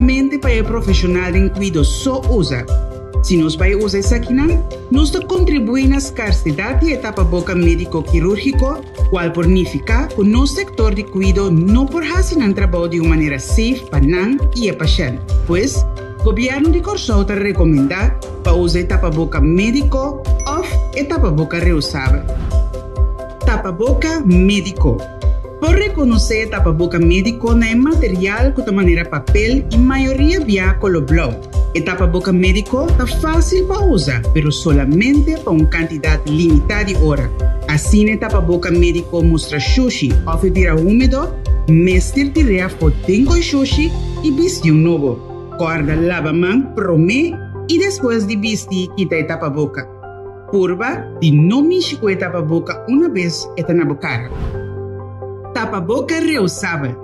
mente para el profesional en cuidado só usa. Si nos vai usar isso aqui, nós contribuímos na escassidade de tapa-boca médico-quirúrgico, qual significa que o nosso sector de cuidado não pode fazer um trabalho de uma maneira safe para nós e o paciente. Pois, o governo de Corsol está recomendando para usar tapa-boca médico ou tapa-boca reusável. Tapa-boca médico. Por reconhecer tapa-boca médico não é material de maneira papel e maioria via color blanco. O tapa-boca médico está fácil para usar, mas solamente para uma quantidade limitada de horas. Assim, o tapa-boca médico mostra sushi ou bebida úmido, mestre diria fotinho com sushi e vestir novo. Guarda lava-mão, promê e depois de vestir, quita o tapa-boca. Curva de não mexer com o tapa-boca uma vez está na boca. Tapa-boca reusável.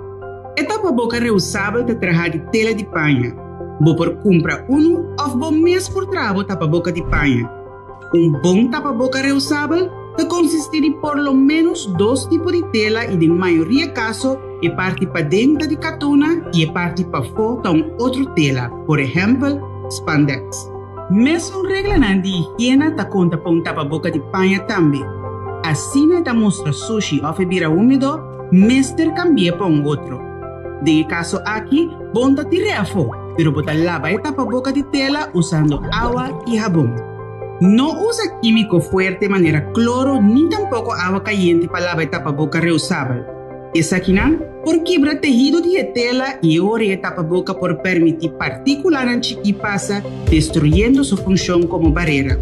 O tapa-boca reusável te traz de tela de panha. Vou por comprar ou vou mesmo por trago tapa-boca de panha. Bom tapa-boca reusável te consiste de por lo menos 2 tipos de tela e, de maioria caso, é parte para dentro de catuna e é parte para fora de outra tela, por exemplo, spandex. Mesmo regra de higiene te conta para tapa-boca de panha também. Assim, te mostra sushi ou bebida úmido, mestre cambia para outro. De caso aqui, bom te tirar fora, pero botar lava e tapa-boca de tela usando água e jabón. Não usa químico fuerte de maneira cloro, nem tampouco água caliente para lavar e tapa-boca reusável. Essa aqui não, por quebra tejido de tela e ora e tapa-boca por permitir partículas que passa, destruindo sua função como barreira.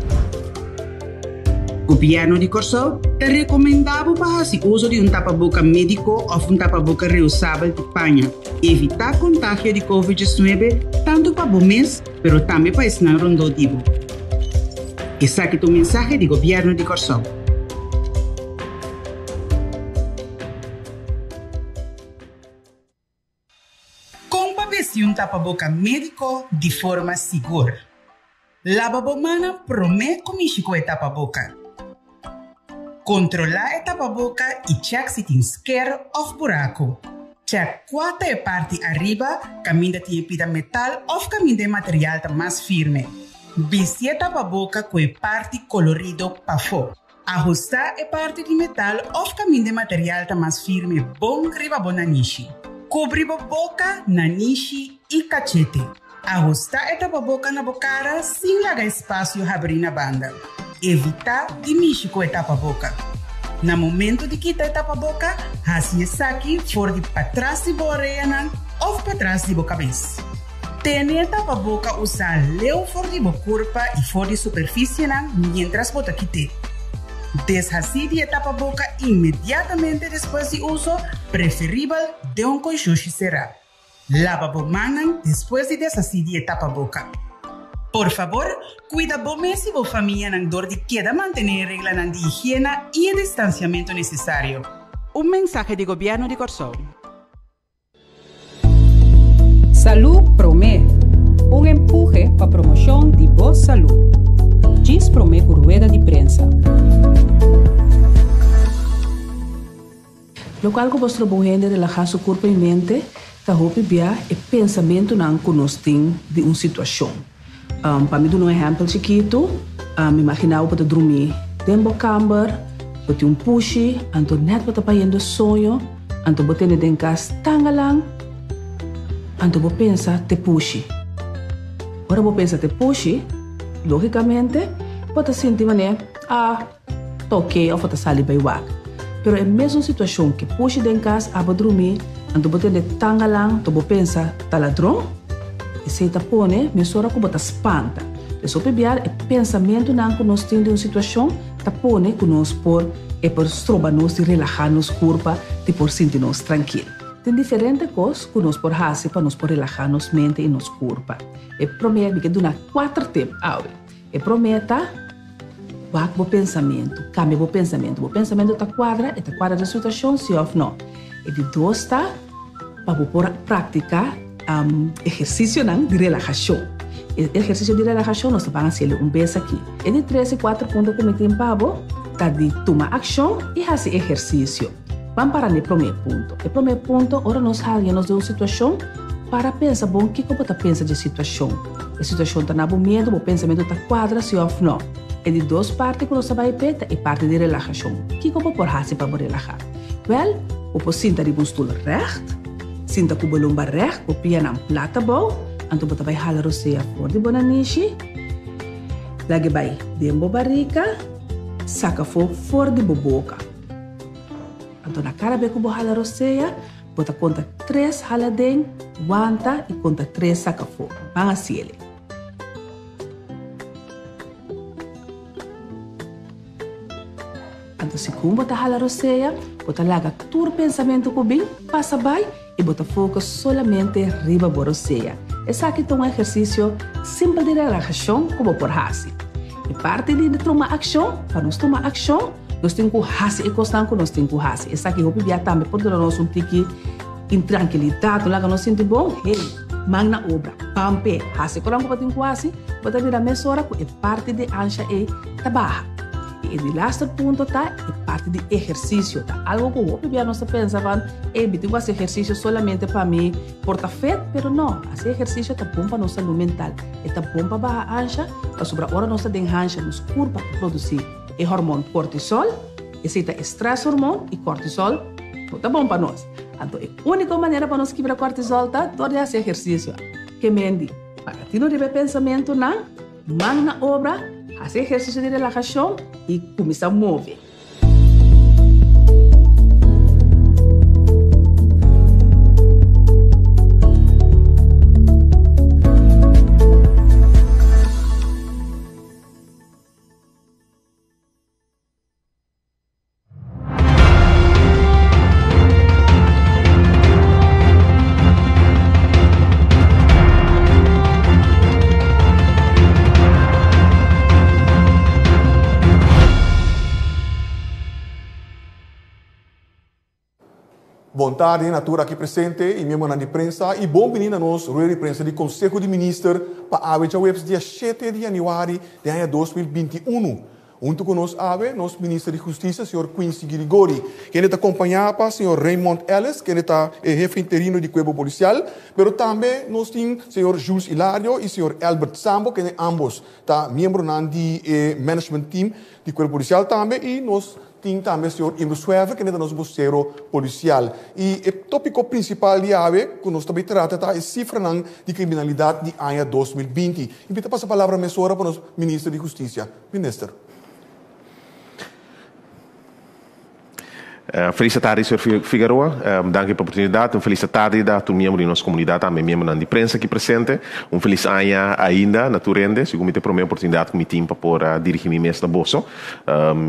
O governo de Corsol te recomendava para fazer uso de tapa-boca médico ou tapa-boca reusável de panha. Evitar contágio de Covid-19 tanto para o mês, mas também para o rondodivo. Esse aqui é o mensagem do governo de Corsol. Como vestir tapa-boca médico de forma segura? Lava a mão promete comigo com o tapa-boca. Controlar a tapa-boca e check se tem isqueiro ou buraco. Check qual é a parte arriba, caminho de pida metal ou caminho de material mais firme. Vestir a tapa-boca com a parte colorido para fora. Ajustar a parte de metal ou caminho de material mais firme bom riba na niche. Cobrir a boca, na niche e cachete. Ajustar a tapa-boca na bocara sem largar espaço e abrir na banda. Evitar de mexer com a tapa-boca. No momento de quitar a tapa-boca, faça isso aqui fora de para trás de boa orelha ou para trás de boa cabeça. Tenha a tapa-boca usar leu fora de boa corpo e fora de superfície mientras bota quitar. Deshacer a tapa-boca imediatamente depois de uso, preferível de coixuxi será. Lava a mão depois de deshacer a tapa-boca. Por favor, cuida bem se a família não dor de queda manter a regra de higiene e o distanciamento necessário. Mensagem do governo de Corsol. Salud Promé, empuje para a promoção de boa saúde. Diz Promé por rueda de prensa. Lo qual que vostro bom gente relaxar seu corpo e mente, tá hope bia e pensamento não conosting de uma situação. Para mim, um exemplo chiquito, imaginava para dormir dentro da cama, para ter pushi, anto net para payendo sonho, anto para ter dentro de casa tangalang, anto para pensar te pushi. Ora para pensar te pushi, logicamente, para sentir mané, toque ou para sair bem wak. Pero é a mesma situação que pushi dentro de casa, para dormir, anto para ter tangalang, anto para pensar tá ladrão. E se está pone, mesora como está espanta. E só pebiar é pensamento não que nós temos de uma situação, está pone que nós por é por estrobar nós de relaxar nos corpo, de por sentir nós tranquilo. Tem diferentes coisas que nós por fazer para nós por relaxar nos mente e nos corpo. E promete que duna 4 tempos. E prometa vai o pensamento, cambia o pensamento. O pensamento está quadra da situação, sim ou não. E de 2 está para por praticar exercício de relaxação. O exercício de relaxação nós vamos fazer vez aqui. E de 3 e 4 pontos que me tem para tá de tomar ação e fazer exercício. Vamos para o primeiro ponto. O primeiro ponto, ora nós saímos de uma situação para pensar bom que você pensa de situação. A situação está na bom medo, o pensamento está quadra se ou não. É de duas partes que você vai peta e parte de relaxação. Que você pode fazer para relaxar? Well, você sinta de um stoel recht, sinta que o bolumba recht, o pia na plata bom, então você vai halar o seia for de bonanishi. Lagi vai dembo barriga, saca for de boboca. Então na cara be que você halar o seia, você conta 3 haladeng, wanta e conta 3 saca for. Vanga siele. Então, se como você halar o seia, você larga todo o pensamento que vem, passa bem e você foca solamente riba da seia. Esse aqui é um exercício simples de relaxação como por fazer. E parte de tomar ação, para nós tomar ação, nós temos que fazer e constante nós temos que fazer. Esse aqui, eu vou também pode nós tique intranquilidade, lá que nós sentimos bom, hey, magna obra, pampe, fazer quando você tem que fazer, você vira mais hora que é parte de ancha e trabalha. E o laatste ponto tá é parte de exercício, tá? Algo que eu bem nós pensavam, eu fazer exercício solamente para mim, porta feito, pero não, esse exercício tá bom para nossa saúde mental, é tá bom para baixar a ancha, para sobre a hora nossa den ancha nos curva para produzir o hormônio cortisol, esse é estresse hormônio e cortisol, tá bom para nós. Então, a única maneira para nós quebrar cortisol tá todo esse exercício. Que mendi, para ti não deve pensamento não, magna obra, fazer exercício de relaxação e começar a mover. Boa tarde, Natura aqui presente e minha mana de prensa e bom menino a nós, rueda de prensa do Conselho de Ministros para a webs dia 7 de janeiro de ano 2021. Junto com nós, nosso ministro de Justiça, senhor Quincy Grigori, que está acompanhado para o senhor Raymond Ellis, que está jefe interino do Cuerpo Policial, mas também nós temos o senhor Jules Hilario e o senhor Albert Sambo, que ambos estão membros do management team do Cuerpo Policial também, e nós temos também o senhor Imro Suever, que é nosso vocero policial. E o tópico principal de AVE, que nós também tratamos, é a cifra de criminalidade de ano 2020. E para passar a palavra para o nosso ministro de Justiça. Ministro. Feliz tarde, Sr. Figueroa. Dank pela oportunidade. Feliz tarde da tua membro da nossa comunidade, também membro da imprensa aqui presente. Feliz ano ainda, naturalmente. Se eu te prometo a oportunidade que me tenho para dirigir minha mesa da bolsa.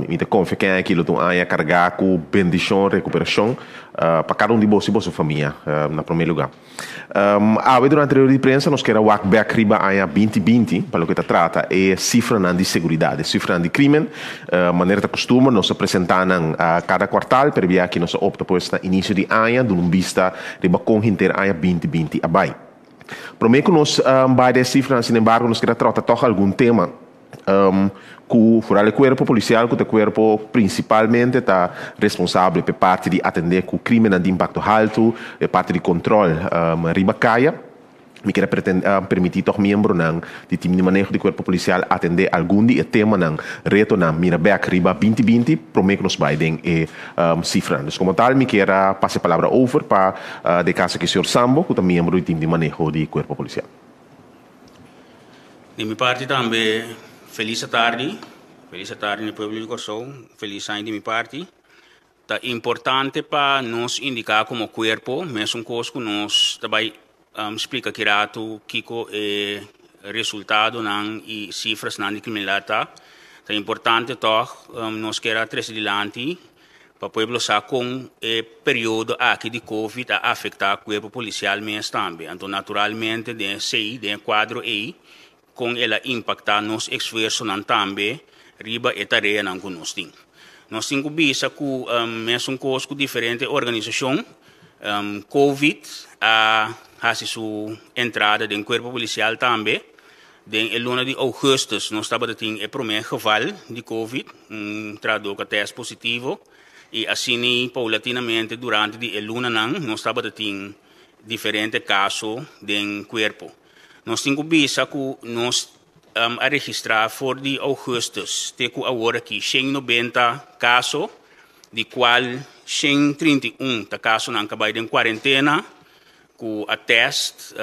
Me te confio que é aquilo que eu ano carregar com bendição, recuperação para cada de você e sua família, na primeiro lugar. Durante a imprensa, nós queremos walk back riba ano 2020, para o que se trata, é cifra de segurança, cifra de crime, maneira de costume, nós apresentamos cada quartal, per via que nós opta por este início de ano, dando vista riba com inter ano 2020 abai. Prometo que nós vai de cifra, sin embargo, nós queremos tratar toch algum tema que fora o corpo policial, que o corpo principalmente está responsável por parte de atender com crime de impacto alto, parte de controle riba caia. Me quero permitir aos membros do time de manejo do corpo policial atender algum de tema ng reto na Mirabeck riba 2020, prometo que nos vai e cifra. Então, como tal, me quero passar a palavra over para de casa que o senhor Sambo, que é membro do time de manejo do corpo policial. De minha parte também, feliz tarde no povo de Corsão, feliz ano de minha parte. É importante para nós indicar como corpo, mesmo coisa que nós também explica que rato kiko resultado nan e cifras nan de criminalidade. É importante toch nós queremos trazer adiante para o povo saber com o período aqui de Covid a afetar o corpo policial mesmo também. Então, naturalmente, de CI, de quadro aí, com ela impactar nos esforços também, riba e tarefa nan que nós temos. Nós temos que ver que mesmo com diferentes organizações, Covid a sua entrada no corpo policial também. Den luna de augustus nós estávamos tendo o primeiro geval de Covid, traduz que teste positivo, e assim paulatinamente durante a luna nós estávamos tendo diferentes casos do corpo. Nós temos visa que nós a registrar for de augustus, teco agora aqui 190 casos, de qual 131 casos não acabam em quarentena, com a teste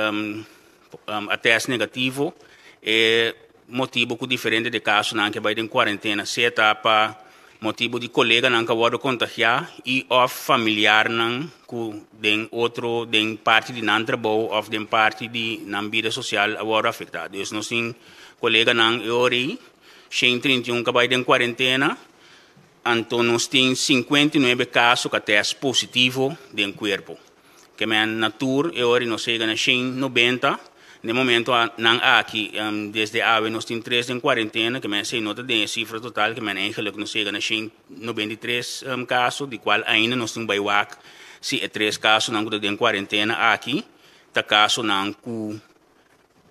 negativo, e motivo que diferente de casos não acabam em quarentena, se etapa motivo de colega não acabam contagiar e ou familiar não que den outro den parte de não trabalho ou den parte de não vida social agora afetada. Então nós temos colega não ori 131 acabam em quarentena. Então, nós temos 59 casos que teste positivo do corpo. Que é natura, e hoje nós chegamos a 190. No momento, não aqui, desde a nós temos 3 em quarentena, que é sem nota de cifra total, que é eigenlijk nós chegamos a 193 casos, de qual ainda nós temos baiwak, se é 3 casos não em quarentena aqui, tá caso não com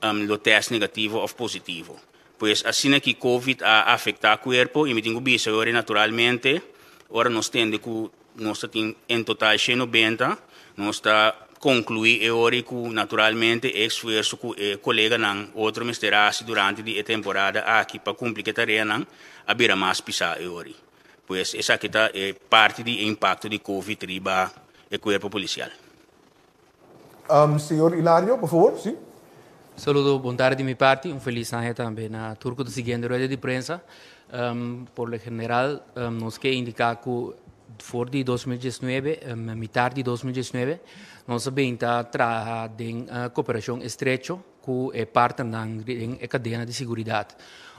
o teste negativo ou positivo. Pois assim que COVID a afetar o corpo, e me tenho visto agora naturalmente, agora nós temos que nós temos em total 190, nós está concluir agora que naturalmente esforço que o colega não outro misterase durante a temporada aqui para cumprir a tarefa não abrir mais pisar agora. Pois essa aqui está parte do impacto de COVID riba o corpo policial. Senhor Hilario, por favor, sim. Saludo, boa tarde de minha parte, feliz año também na turco do seguinte rueda de prensa. Por lo general, nos quer indicar que for de 2019, metade de 2019, nós sabemos trabalhar em cooperação estreita com a parte da cadeia de segurança.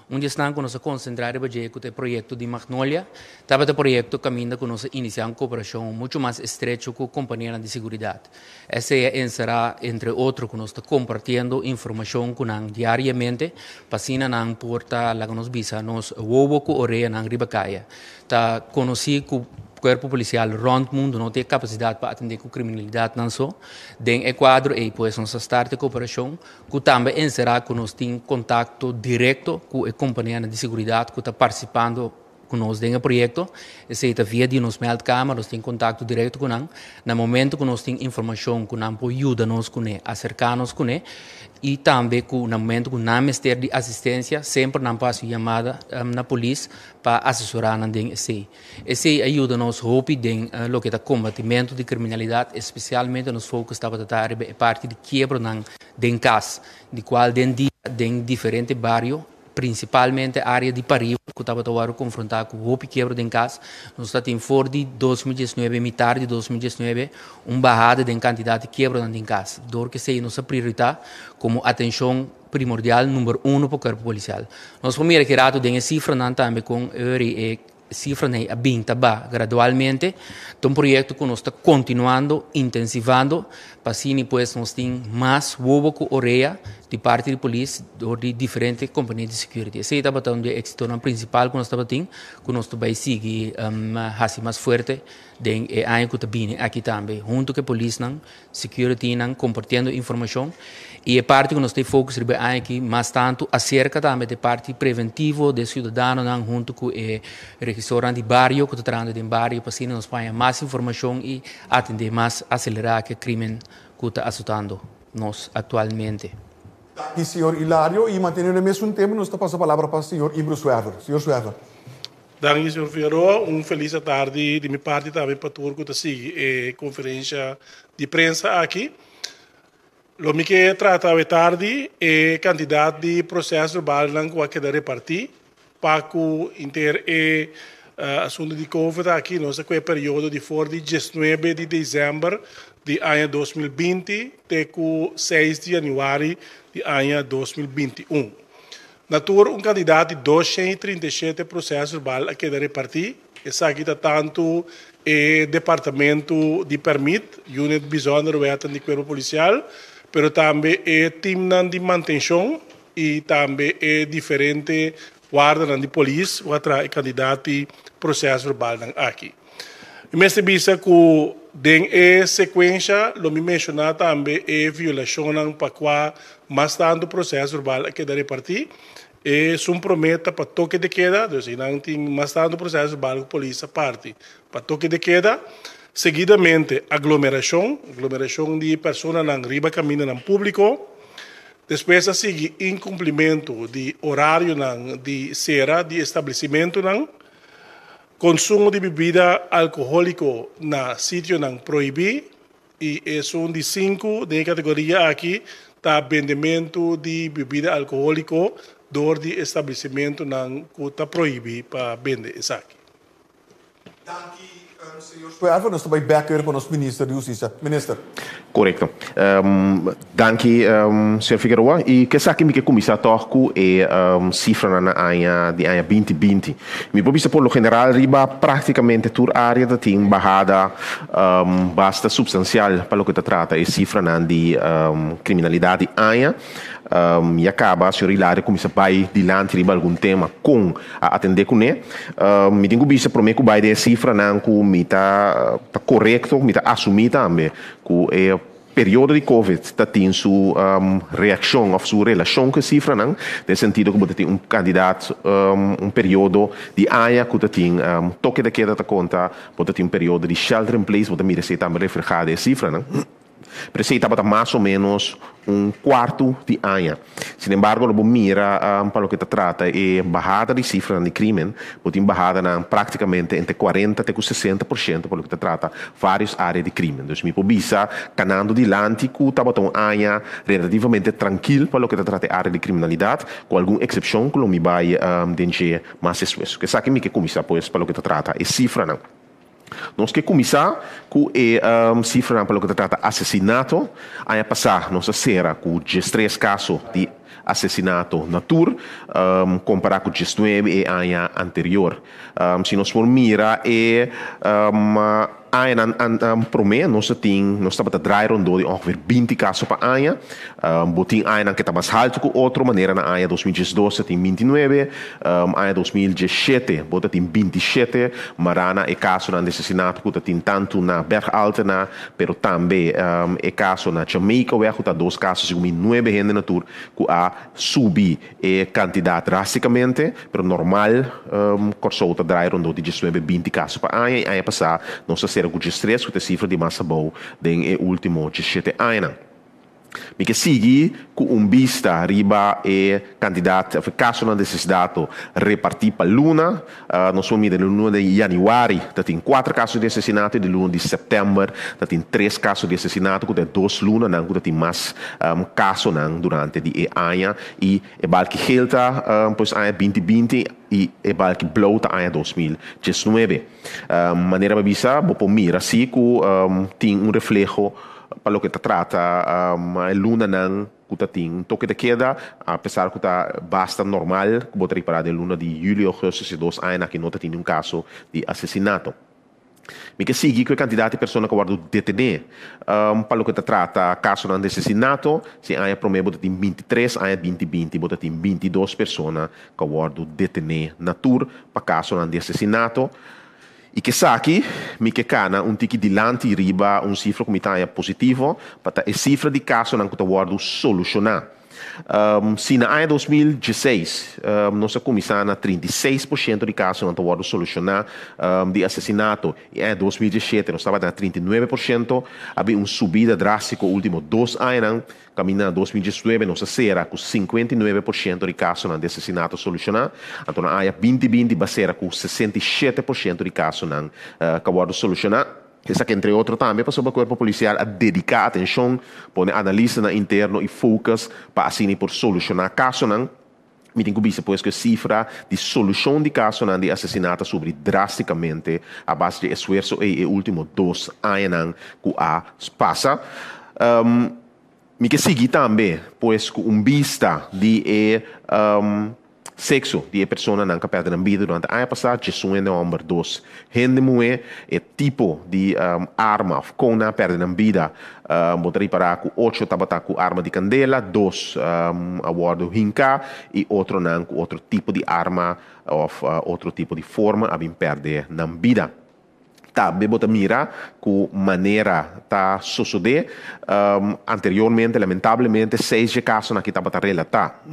Onde estão que nós concentrar o projeto de Magnolia, estava o projeto caminho que nós iniciamos cooperação muito mais estreita com a companhia de segurança. Essa será, entre outros, que nós estamos compartilhando informação com nós diariamente, para assim não porta lá que nós visa, nós ouvo com oreia na ribacaia. Está conhecido o corpo policial rond mundo não tem capacidade para atender com criminalidade não só dentro do quadro e depois nós start a cooperação que também será que nós temos contato direto com a companhia de segurança que está participando conosco dentro do projeto, essa é via de nos meld câmara, nós temos contato direto com eles, no momento que nós temos informação que não pode ajudar-nos com eles, acercar-nos com eles, e também no momento que não Ministério de Assistência, sempre não passa chamada na polícia para assessorar-nos dentro desse. Esse ajuda-nos dentro do que é o combatimento de criminalidade, especialmente nos focos que estava a parte de quebra dentro casa, de qual dentro diferentes bairros, principalmente a área de Paris, que estava a confrontar com o quebra de casa. Nós estamos fora de 2019, metade de 2019, uma barrada de quantidade de quebra em casa. Dor que seja nossa prioridade como atenção primordial número 1 para o corpo policial. Nós vamos requerer de cifra também com cifra a 20 gradualmente. É um projeto que nós estamos continuando, intensivando, para assim depois nós temos mais ovo com oreia de parte da polícia ou de diferentes companhias de segurança. Esse é o êxito principal que nós estamos tendo, que nós estamos seguir mais forte em ano que está aqui também, junto com a polícia, security, compartilhando informação. E a parte que nós temos foco aqui, mais tanto, acerca também da parte preventiva do cidadão, junto com o registro de bairro, que está tratando em bairro, para assim nós temos mais informação e atender mais, acelerar o crime que está assustando nós atualmente. E senhor Hilario, e mantendo o mesmo tempo, nós estamos passando a palavra para o senhor Ibro Suerver. Senhor Suerver. Danke, senhor Figueroa. Feliz tarde de minha parte também para todos que seguem a conferência de prensa aqui. Lo que trata de tarde é quantidade de processo verbal que vai repartir para que inter assunto de COVID aqui nós temos período de for de 19 de dezembro de ano 2020 até 6 de janeiro de ano 2021. Natura candidato de 237 processos verbal que vai repartir. Essa aqui está tanto departamento de permit, unit bijzonder weten de corpo policial, pero também team de manutenção e também diferente guarda de polícia, outra candidato de processo verbal aqui. Mas visa que dentro sequência, lo me mencionar também violação para qual mais tanto processo verbal que deve repartir. Um prometa para toque de queda, então não tem mais tanto processo verbal que a polícia parte para toque de queda. Seguidamente, aglomeração de pessoas na riba caminho no público. Depois, a seguir, incumprimento de horário de cera de estabelecimento. Consumo de bebida alcoólica na sítio proibido. E é um de 5 de categoria aqui, tá vendimento de bebida alcoólica dor de estabelecimento que está proibido para vender isso aqui. Senhor Sperver, nós estamos back para o nosso ministro de Justiça. Ministro. Correto. Danke, senhor Figueroa. E que sabe que começar toco é cifra na área de ano 2020. Me pode por lo general riba praticamente toda a área da tem barrada basta substancial para o que trata é cifra de criminalidade área. E acaba se Hilário começa a vai dilante riba algum tema com a atender com ele. Me tenho visto para mim que vai de cifra não que me tá correto, me tá assumir também que é período de Covid está tendo sua reação ou sua relação com a cifra não, no sentido que você tem candidato período de área que você tem toque da queda da conta, você tem período de shelter in place, você mira se também reflejado a cifra não. Precisa para mais ou menos quarto de ano. Sin embargo, você mira para o que trata é bajada de cifra de crime, você bajada praticamente entre 40% e 60% para o que trata várias áreas de crime. Então, me pode canando dilante que está um ano relativamente tranquilo para o que trata área de criminalidade, com alguma exceção que não me vai dengue mais esforço. Que sabe que começa pois para o que trata é cifra não. Nós que começar com a cifra para o que trata assassinato, aí passar nossa será com 13 casos de assassinato na tour, comparar com 19 e ano anterior. Se nós formos mirar para mim, nós estamos a trabalhar de ongeveer 20 casos por ano. Botin ano que está mais alto que outra maneira na ano 2012 tem 29, ano 2017 bota tem 27, marana é caso de assassinato que tem tanto na Berg-Altena, pero também é caso na Jamaica, where está 2 casos com 9 gente na tour que a subir a quantidade drasticamente, pero normal corso está trabalhar de 19, 20 casos por ano, aí passar nossa será com 13, que é a cifra de massa boa den último 17 anos. Me que sigue com vista riba e candidato a caso na necessidade repartir para Luna, nós vamos de Luna de januário, tem 4 casos de assassinato, de Luna de setembro, tem 3 casos de assassinato, que tem 2 Luna, não que tem mais casos durante o ano, e é balque gelta, pois ano 2020, e é balque blauta ano 2019. Maneira de visa, vou mirar assim que tem reflejo para o que trata a luna não que tem toque de queda, apesar que está bastante normal, que vou reparar de luna de julho, agosto, se 2 anos que não tem caso de assassinato. Me que sigue que o candidato de pessoa que guarda detener para o que trata caso de assassinato, se a prometo tem 23, a 2020 bota tem 22 pessoas que guarda detener na tour para caso de assassinato. E que aqui, me que cana tiki dilante riba cifra que é positivo, para a cifra de caso não que guardo solucionar. Se na ano 2016 nós começamos a 36% de casos não guardo solucionar de assassinato, e em 2017 nós estávamos a 39%, havia uma subida drástica nos últimos 2 anos, caminhando 2019 nós será com 59% de casos de assassinato solucionar, então na ano 2020 vai ser com 67% de casos não que guardo solucionar. Essa que, entre outros, também passou para o corpo policial a dedicar atenção, pôr analista interno e focus para assim por solucionar casos. Me tenho visto pois que a cifra de solução de casos de assassinato sobre drasticamente a base de esforço e os últimos 2 anos que a passa. Me que seguir também, pois com vista de sexo de pessoa não que perde a vida durante a ano passado, Jesus é número 2. Gente mulher é tipo de arma com na perde a vida, botar reparar que 8 estava com arma de candela, 2 awardo hinca e outro não com outro tipo de arma ou outro tipo de forma a perder a vida. Também bota mira que maneira tá suceder anteriormente, lamentavelmente 6 casos aqui estava a relatar.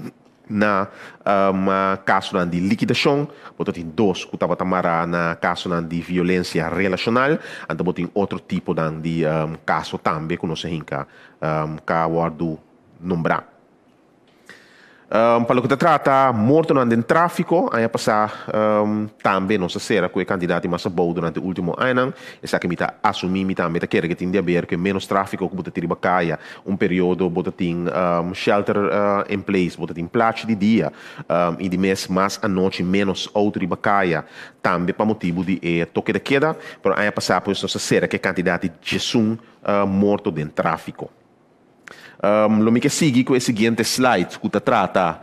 na caso de liquidação, botar em 2 que estava tamara na caso de violência relacional, então botar em outro tipo de caso também que nós hinca guardo nombrar. Para o que se trata morto no tráfico, aí passar também nossa será que o candidato mais bom durante o último ano, essa que me está assumindo também que quer que tem de haver que menos tráfico que botar tiriba caia, período botar tem shelter in place, botar tem place de dia, e de mês mais à noite menos outro riba caia, também para motivo de toque de queda, para aí passar pois nossa será que candidato Jesus morto dentro tráfico. Lo que sigue com o seguinte slide que trata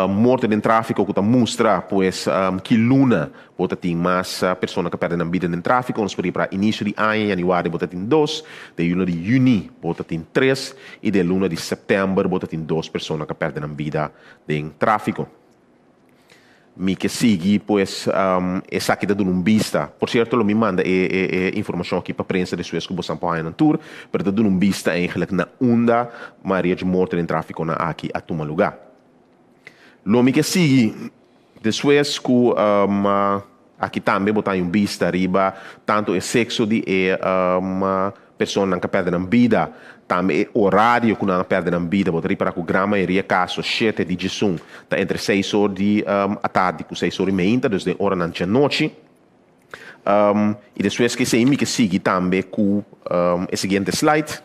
morte em tráfico que mostra pues que luna bota tem mais pessoas que perdem a vida em tráfico, nós podemos para início de ano, januário bota tem 2, de luna de junho bota tem 3 e de luna de setembro bota tem 2 pessoas que perdem a vida em tráfico. Me que sigue, pues, essa aqui dando vista. Por certo, me manda informação aqui para a prensa de Suez que você pode na tour, para dando vista eigenlijk na onda Maria de morte em tráfico na aqui a tomar lugar. Lo me que sigue de Suez que aqui também botar vista arriba tanto o sexo de pessoa que perde a vida, também horário que não perde a vida, botar para que a grande maioria casos 7 de junho, tá entre 6 horas da tarde e 6 horas e meia, desde hora da noite. E depois que se que sigue também com o seguinte slide,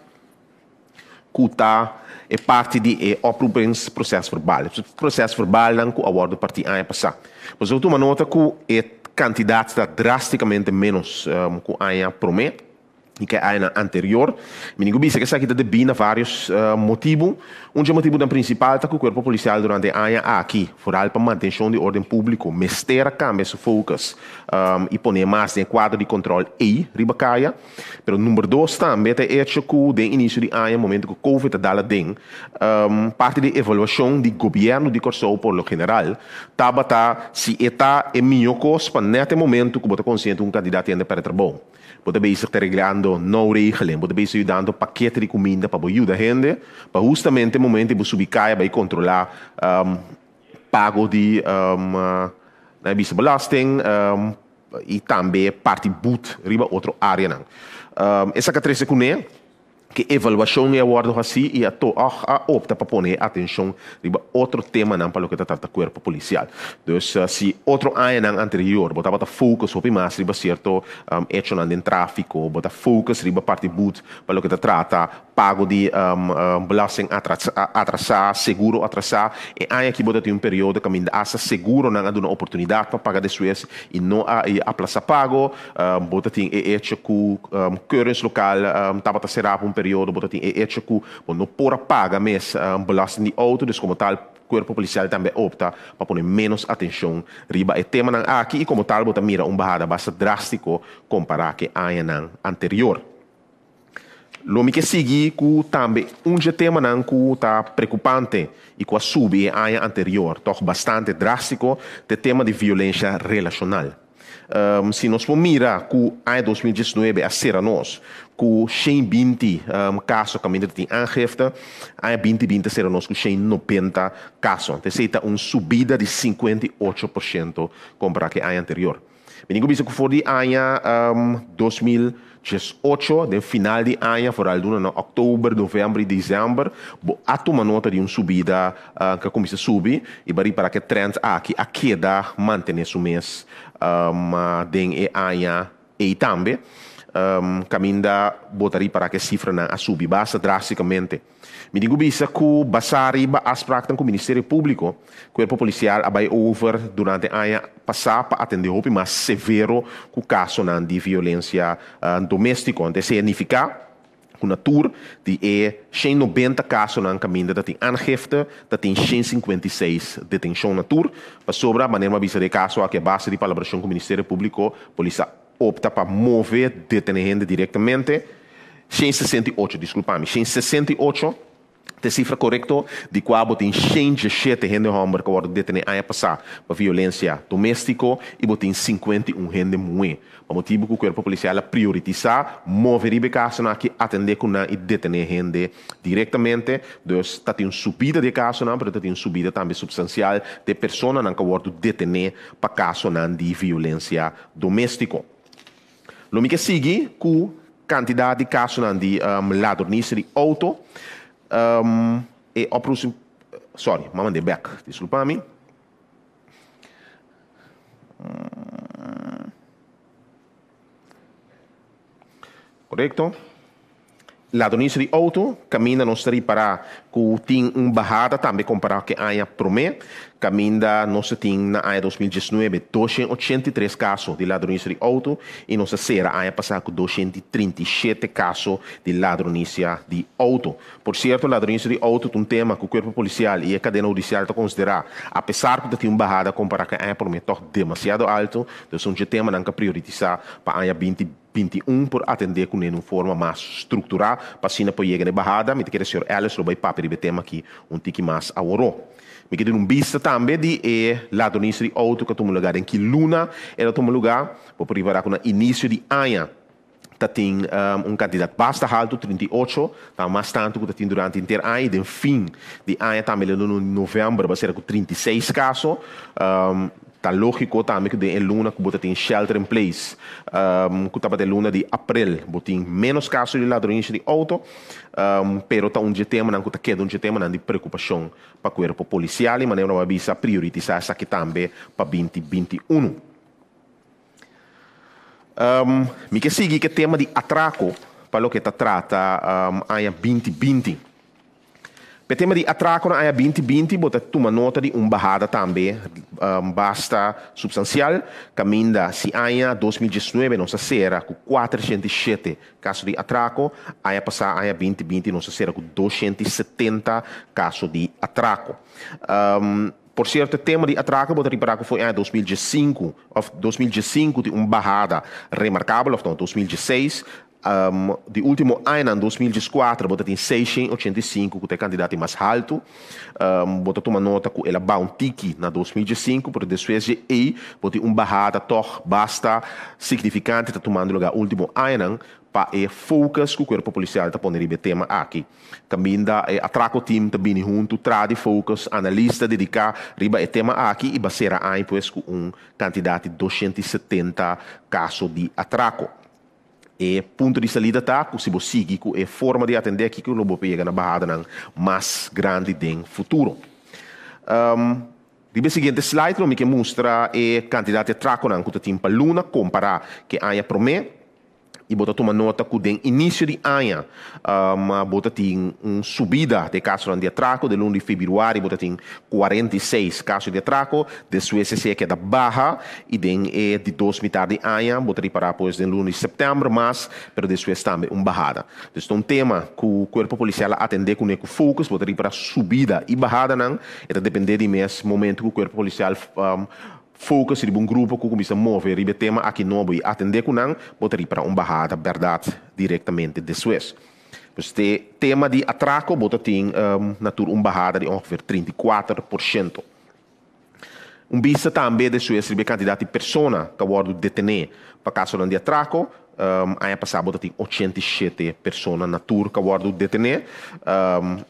que está é parte de oproepings processo verbal. O processo verbal não que o acordo partir ano passado. Mas eu tomo nota que a quantidade está drasticamente menos que o ano promete. E que ano anterior, me digo que essa aqui debina vários motivos. Motivo principal é que o corpo policial durante o ano aqui, foral para manutenção de ordem público, mestera cambia seu focus e põe mais em quadro de controle e ribacaia. Pero número 2 também é hecho que no início de ano, momento que o Covid dá den, parte de avaliação do governo de Corsou por lo general, estava se está em melhor coisa para neste momento que você consciente candidato ainda para trabalho. Pode bezig te reglando no regelen, pode bezig dando paquete de comida para ajudar a gente, para justamente no momento que você ubicar para controlar pago de belasting e também parte boot riba outra área. Essa que três secundária que avaliação é o assim e a opta para pôr atenção riba outro tema não para o que trata corpo policial. Então se outro ano anterior botava foco sobre mais riba certo hecho no tráfico, bota foco riba parte boot para o que trata pago de belasting atrasar, seguro atrasar e aí aqui bota tem período que ainda essa seguro não há uma oportunidade para pagar depois e não a plaça pago, bota tem hecho com currency local estava a ser um período bota tem hecho com não pora paga mês belasting de auto, dus como tal o corpo policial também opta para pôr menos atenção riba e tema aqui e como tal bota mira barrada bastante drástico comparado que ano anterior. Lo que sigue que também tema que está preocupante e que sube ano anterior, toch bastante drástico, o tema de violência relacional. Se nós formos mirar que ano 2019 a ser a nós, que 120 casos que ainda tem aangifte, ano 2020 será nós com 190 casos. Então, uma subida de 58% comparado com o ano anterior. Eu digo que for de ano 2018, no final de ano, foral de outubro, novembro e dezembro, a tomar nota de uma subida que começa a subir e para que o trend aqui a queda manter-se o mês de ano e também caminha botaria para que a cifra a subir basta drasticamente. Me digo que basari ba as práticas com o Ministério Público, o corpo policial abai over durante o ano passado para atender o mais severo com o caso de violência doméstica. Então, significa que na tour de 190 casos na caminho da tem aangifte, da tem 156 detenção na tour, para sobre a maneira de caso a que base de colaboração com o Ministério Público, a polícia opta para mover detenente diretamente. 168, desculpa-me, 168 Te cifra correcto di qua botin 107 gente homem que worden detenido ano passado por violência doméstica e botin 51 gente mulher. O motivo que o corpo policial priorizar mover o caso aqui atender com e detener gente diretamente. Então, está tem uma subida de caso, mas está tem uma subida também substancial de pessoas que worden detener para caso de violência doméstica. Lo que sigue com quantidade de casos de ladronice de auto. E oproeping, sorry, mama de back, desculpa-me. Correto? Ladronice de auto, caminha nos para que tem uma barrada também comparado com a ano promê. Caminha nos tem na ano 2019 283 casos de ladronice de auto e nos será ano passado com 237 casos de ladronice de auto. Por certo, ladronice de auto é um tema que o corpo policial e a cadeia judicial está considerar, apesar de ter uma barrada comparado com a ano promê, demasiado alto, então é um tema que priorizar para a ano 2021 por atender com uma forma mais estruturada para assim não chegar na barrada. Me quero ser Alice vai papel de tema aqui um tique mais agora. Me quero vista também de ladronice de auto que toma lugar em que Luna ela toma lugar para preparar com o início de ano. Tem candidato bastante alto, 38, tá mais tanto que tem durante o inteiro ano, e no fim de ano também no novembro vai ser com 36 casos. Tá lógico também que em luna que tem shelter in place, que estava de luna de abril, tem menos casos de ladrões de auto, pero tá tema que queda tema de preocupação para o corpo policial e maneira uma visa priorizar essa aqui também para 2021. Me que sigue que tema de atraco para o que trata ano 2020. O tema de atraco na ano 2020, bota uma nota de barrada também basta substancial. Caminda se ano 2019 nossa será com 407 casos de atraco, ano passado ano 2020 nossa será com 270 casos de atraco. Por certo, o tema de atraco bota reparar que foi em 2005, of 2005 de barrada remarcável, ou 2016. De último ano, em 2014, bota tem 685, que é candidato mais alto. Bota uma nota que ela bounty na 2005, por depois e bota barrada toch basta significante, está tomando lugar último ano para focus que o corpo policial está pondo o tema aqui. Também da atraco team também junto, trade focus, analista dedicar riba o tema aqui e basear aí pois com candidato de 270 casos de atraco. E ponto de salida tá, que se você seguir com a forma de atender aqui que o lobo pega na barrada mais grande no futuro. No seguinte slide, me que mostra a quantidade de atraco que tem para Luna comparar que a promê. E bota uma nota que no início de ano, bota tem subida de casos de atraco, de 1 de fevereiro, bota tem 46 casos de atraco, depois se queda barra, e de 2 metade de ano, bota reparar pois de 1 de setembro, mas, pero depois também barrada. Então, um tema que o corpo policial atender com o focus, bota reparar subida e barrada, não, é depender do mesmo momento que o corpo policial focus de um grupo que começa a mover o tema aqui novo e atender com não, botaria para barrada, verdade, diretamente depois. Este tema de atraco, bota tem barrada de ongeveer 34%. Vista também de sua candidato de persona que worden detener para caso de atraco. Ano passado tem 87 pessoas na tour que worden detener.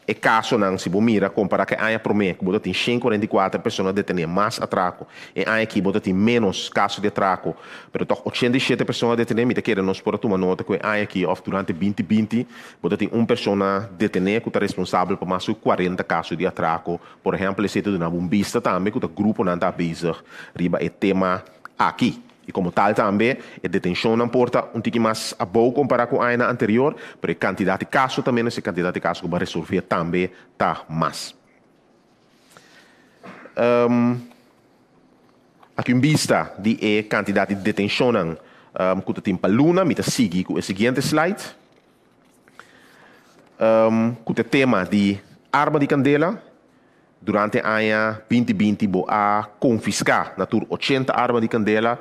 E caso não se mira comparar que ano promê que tem 144 pessoas detener mais atraco. E ano aqui tem menos casos de atraco, pero toch 87 pessoas detener. Me quero nos por uma nota que ano aqui durante 2020 tem uma pessoa detener que está responsável por mais de 40 casos de atraco. Por exemplo, se tem uma vista também que o grupo não está bezig riba e tema aqui. E como tal também, a detenção não porta tique mais a boa comparado com a ano anterior, mas a quantidade de casos também, essa quantidade de casos que vai resolver também está mais. Aqui em vista de a quantidade de detenção que tem para Luna, me sigue com o seguinte slide. Com o tema de arma de candela, durante a 2020 bo a confiscar natur 80 armas de candela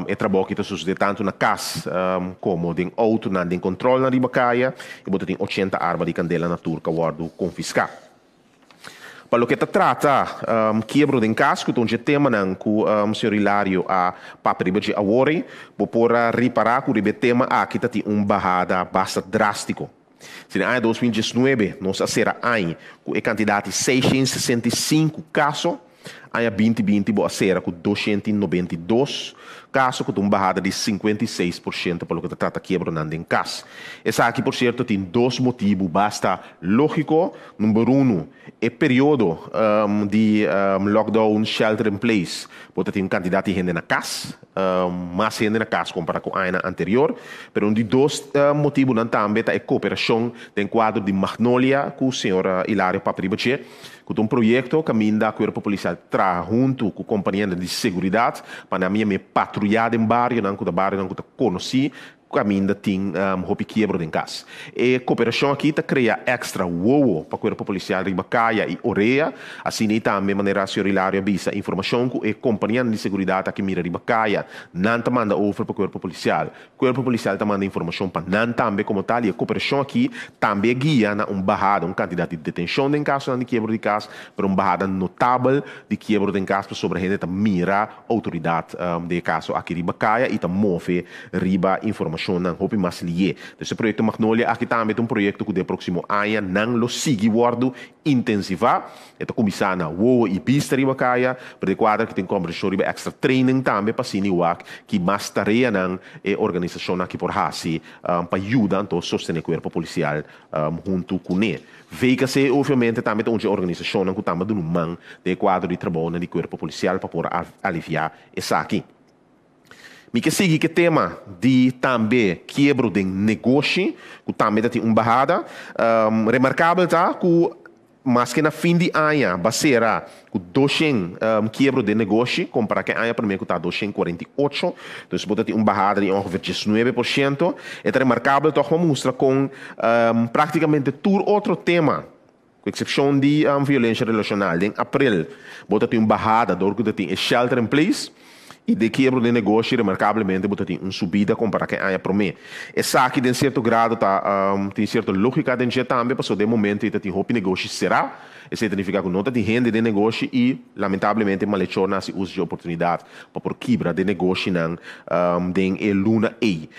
e trabalho que sucede tanto na casa como den auto na den controle na ribacaia e botar tem 80 armas de candela natur que guardo confiscar. Para o que trata quebro de casco, então já tema não que o senhor Hilário a papel de awori, por reparar que o tema aqui tem barrada bastante drástico. Se em 2019 nós será com a quantidade de 665 casos, em 2020 será com 292 casos, com uma barrada de 56% pelo que trata quebra em casa. Essa aqui, por certo, tem dois motivos bastante lógicos. Número um, é período de lockdown, shelter in place, porque tem quantidade de gente na casa, mais gente na casa comparado com a ano anterior. Mas um dos dois motivos também é a cooperação do quadro de Magnolia com o senhor Hilário Papribache, com um projeto que a Corpo Policial traz junto com a companhia de segurança para a minha patrulhada em bairro, não que o bairro não conheci, ainda tem roupa quebra em casa. E a cooperação aqui cria extra wow para o Corpo Policial de Ribacaia e Oreia, assim também maneira a senhora Hilário avisa informação que a companhia de segurança que mira Ribacaia não manda over para o Corpo Policial. O Corpo Policial manda informação para não também como tal, e a cooperação aqui também guia na barrada, quantidade de detenção em caso de quebra de casa, para barrada notável de quebra de casa sobre a gente que mira a autoridade de caso aqui em Ribacaia e move riba informação não hope mais lié. Esse projeto Magnolia aqui também é um projeto que de próximo ano não lo sigue guardo intensiva. Eta começar na WoW e Bista Ribacaia, para de quadra que tem conversão riba extra training também para sini wak que mais tarefa não é organização aqui por hasi para ajudar então sostener o corpo policial junto com ele. Veja se obviamente também tem uma organização que também do man de quadro de trabalho do corpo policial para por aliviar essa aqui. Me que siga que tema de também quebro de negócio, que também tem uma barrada, remarcável tá, que mas que na fim de ano, baseira com 200 quebro de negócio, comparado com o ano primeiro que está 248, então se pode ter uma barrada de ongeveer 19%, é remarcável toch mostra com praticamente todo outro tema, com exceção de violência relacional. Em abril, pode ter uma barrada, do que tem shelter in place, e de quebra de negócio, remarcavelmente, tem uma subida comparada com a primeira. Essa aqui, em certo grado, tem certa lógica dentro também, porque de momento, tem roupa negócio será. Isso significa que não tem gente de negócio e, lamentavelmente, malhechor não se usa de oportunidade para por quebra de negócio não tem luna e.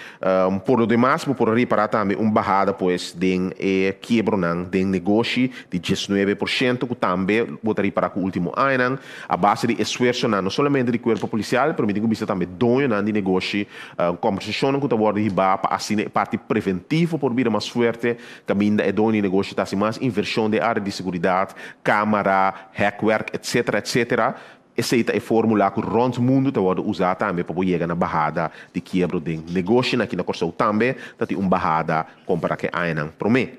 Por lo demais, por reparar também uma barrada, pois, tem quebra não tem negócio de 19%, que também vou reparar que o último ano, a base de esforço não somente do corpo policial, permitindo que também dono de negócio, conversação que está borde riba para assim parte preventiva por vir mais forte, que ainda é dono de negócio, está assim mais inversão de área de segurança, câmara, hackwerk, etc, etc. Essa é a fórmula que rond o mundo está usada também para chegar na barrada de quebra de negócio aqui na Corsão também, tem uma barrada comparada com a ANAN Promê.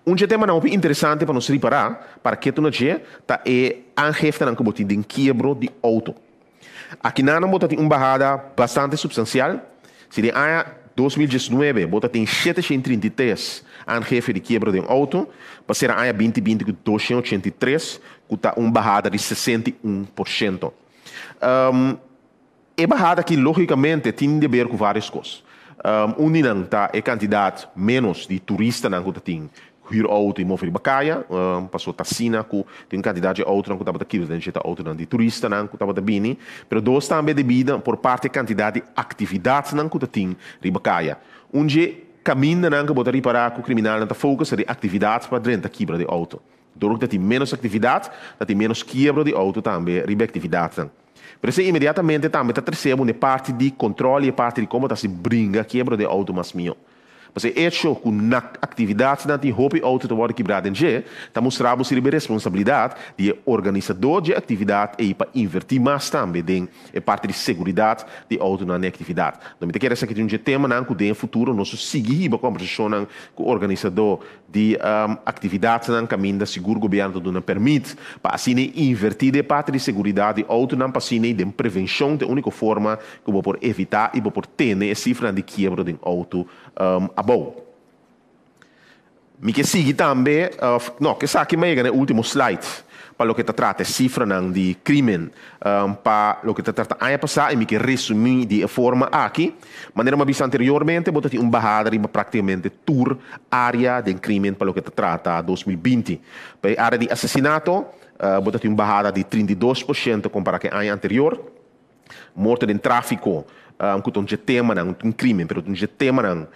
Um tema não interessante para nós reparar, para que tu não é angefta que de quebra de auto. Aqui na ANAN tem uma barrada bastante substancial. Se de ano 2019, tem 733 angefta de quebra de auto, para ser a ano 2020 com 283, que está uma barrada de 61%. É barrada que, logicamente, tem de ver com várias coisas. Não está a quantidade menos de turistas que tem huur auto e mover Bacaia, passou Tassina, que tem quantidade de auto que estava aqui, de auto de turista que estava bem, mas dois também devido por parte da quantidade de atividades que tem em Bacaia. Onde caminho que pode reparar que o criminal está focus de atividades para dentro da quebra de auto. Doordat tem menos atividade, dat tem menos quebra de auto também, riba atividade. Por isso, imediatamente também está recebendo parte de controle e parte de como se brinca quebra de auto mais minho. Mas é hecho que na atividade não tem roupa auto de quebrada em G, está mostrando a responsabilidade de organizador de atividade e para invertir mais também em parte de segurança de auto na atividade. Então, me quero essa aqui um tema não que no futuro nós seguir a conversação com o organizador de atividades não caminho da seguro governo não permite para assim invertir a parte de segurança de auto não para assim de prevenção de única forma que vou por evitar e vou por ter a cifra de quebra de auto bom. Me que siga também, não, que essa aqui é o último slide, para lo que te trata cifra de crime, para lo que te trata año pasado, y me que resumir de forma aquí, maneira mais anteriormente, bota um barrada de praticamente tour área de crime para lo que te trata 2020. Para a área de assassinato, bota um barrada de 32% comparado com o ano anterior. Morte em tráfico, que um tema um crime, pero um tema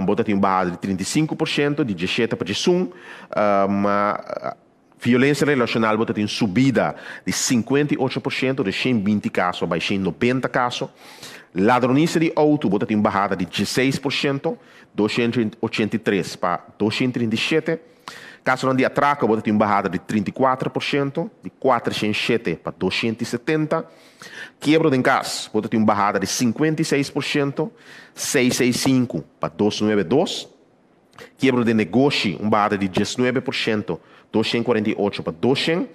bota um barrada de 35%, de 17 para 18. Violência relacional bota tem subida de 58%, de 120 casos para 190 casos. Ladronice de auto bota tem barrada de 16%, 283 para 237. Caso de atraco bota tem barrada de 34%, de 407 para 270. Quebra de casa bota tem barrada de 56%, 665 para 292. Quebra de negócio, barrada de 19%, 248 para 200.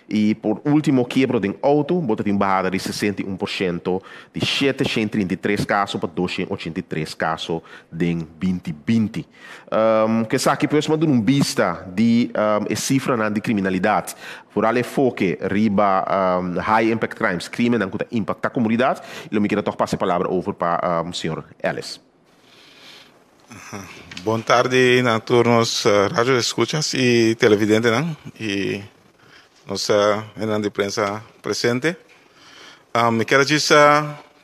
E por último, quebra de auto, bota tem barrada de 61%, de 733 casos para 283 casos de 2020. Que sabe que depois mandar vista de cifra de criminalidade. Por ali foque riba high impact crimes, crime que impacta a comunidade. E eu me quero toch passar a palavra over para o senhor Ellis. Boa tarde a todos os rádio escuchas e televidentes, e nossa de prensa presente. Me quero dizer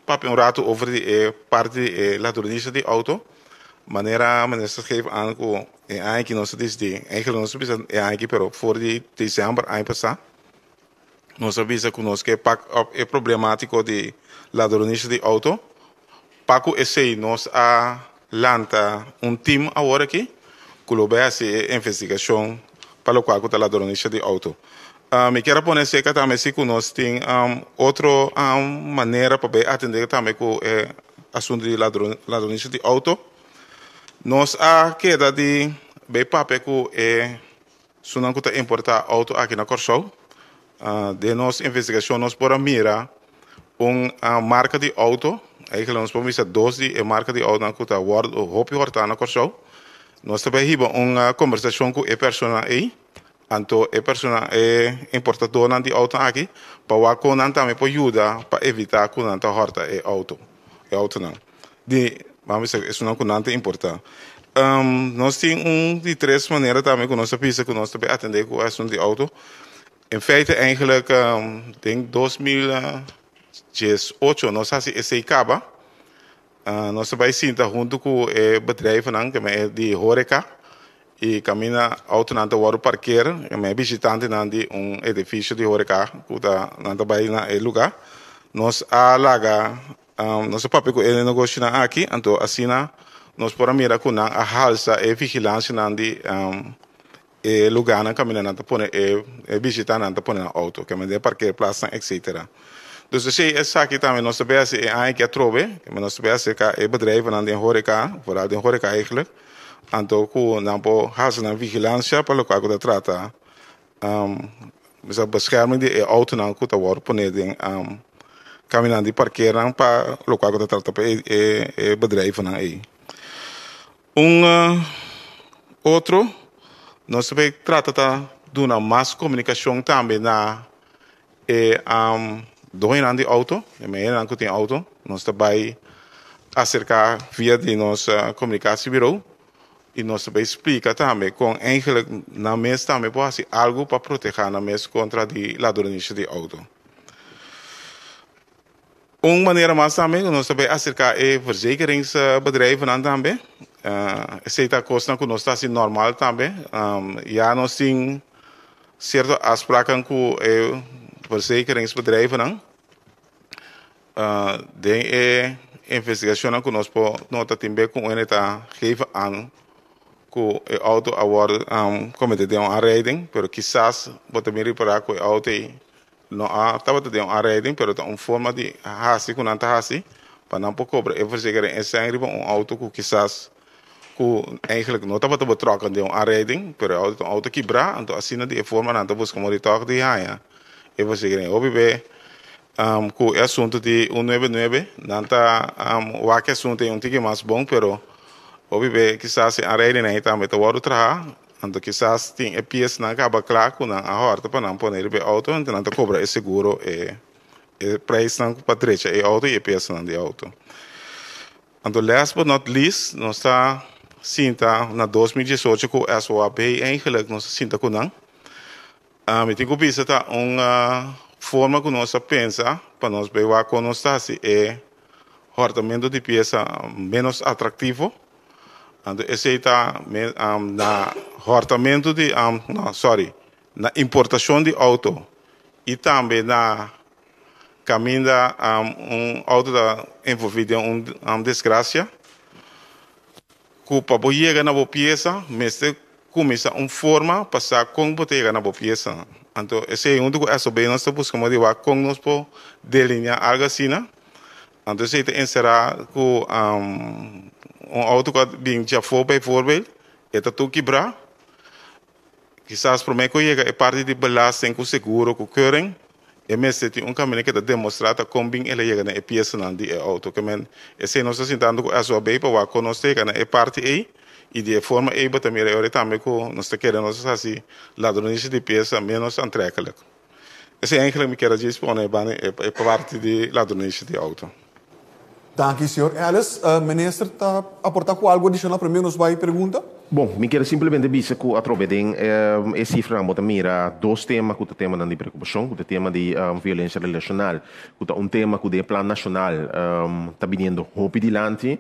para um rato over de parte da ladronice de auto, maneira se geven aan que nós desde eigenlijk nós bisa aqui, pero voor de dezembro ano passado, nós bisa que nós que pak op problemático de ladronice de auto, paco esse nós a lanta team agora aqui, que lo vai fazer investigação para o qual está ladronice de auto. Me quero poner cerca também se nós tem outra maneira para atender também com assunto de ladronice de auto. Nós a queda de bem papel que sunan que está importar auto aqui na Corsol. De nossa investigação nós podemos mirar marca de auto. Eigenlijk nós podemos ver 12 marca de auto que está hoop horta na Corsol. Nós também hebben conversação com a pessoa aí. Anto a pessoa importadora de auto aqui, para que não também pode ajudar para evitar que não horta auto não. De vamos dizer, isso não que não importa. Nós temos de três maneiras também que nós pensamos que nós também atender com o assunto de auto. Em feite, eigenlijk em 2018 nós fazemos esse caba. Nós também sentar junto com o bedrijf que é de horeca. E caminha auto na hora parquear, é visitante na de edifício de horeca, que está na baía na lugar. Nós alaga, nosso papel com ele negócio aqui, então assim nós podemos mirar com a halsa e vigilância na de lugar na caminha na pone visitante na pone na auto, que é de parquear plaza, etc. Dus esse aqui também nós sabemos que a trove, que nós sabemos que bedrijf na de horeca, vooral de horeca eigenlijk. Então, com nampo haas na vigilância para o qual se trata, mas a bescherming de auto não que está agora ponendo caminhando de parqueira para o qual se trata para bedrijf na aí. Outro, nós também trata de uma mais comunicação também na dois de auto, meia que tem auto, nós também acercar via de nossa comunicação bureau. E nós também explica também com eigenlijk na mesa também pode ser algo para proteger na mesa contra de ladronice de auto. Uma maneira mais também nós também acercar verzekeringsbedrijven também. Essa coisa que nós está assim normal também. Já nós temos certas afspraken com verzekeringsbedrijven. De investigação que nós podemos também com ele tá geven aan que o auto agora comete uma aanrijding, pero quizás pode me reparar que o auto não estava de uma aanrijding, pero tem uma forma de hasi que não está hasi, para não cobrar a verzekering en auto que quizás que eigenlijk não estava betrokken de uma aanrijding, pero o auto quebrar, então assim de forma não está buscando de toque de haia. A verzekering obviamente que o assunto de 199 não está o assunto é tique mais bom, pero obviamente quizás a reden aí também tá agora trabalhar Então, quizás tem a peça na acaba claro com a horta para não pôr ele auto, então não cobra esse seguro e preço não para trecha e auto e a peça não de auto. Então, last but not least, nós está sinta na 2018 com a SOAB eigenlijk nós sinta com não. Eu tenho que pensar uma forma que nós pensa para nós ver como nós está se é hortamento de peça menos atrativo. Então, esse está na hortamento de na importação de auto e também na caminho auto da envolvido em desgraça. Que para chegar na boa peça, mas começa forma passar com botar na boa peça. Então, esse é que é bem nós buscamos de com nós por delinear algo assim, né? Então, esse é encerrar com auto que bem já for, por exemplo, é tudo quebrar. Quizás para mim que chega é parte de belasting com seguro, com curing. E mesmo tem caminho que demonstra como bem ele chega na peça de auto. Que esse nós estamos tentando com a sua bem para conosco na parte aí. E de forma aí também é também que nós queremos nós assim ladrões de peça menos aantrekkelijk. Esse é eigenlijk que quero dizer é parte de ladrões de auto. Dank u, senhor Ellis. Minister, está aportar com algo adicional para mim? Nos vai pergunta? Bom, me quero simplesmente dizer que a Trobedem é cifra na mira dois temas que o tema de preocupação, o tema de violência relacional, que tema que o plano nacional está vindo rápido adiante,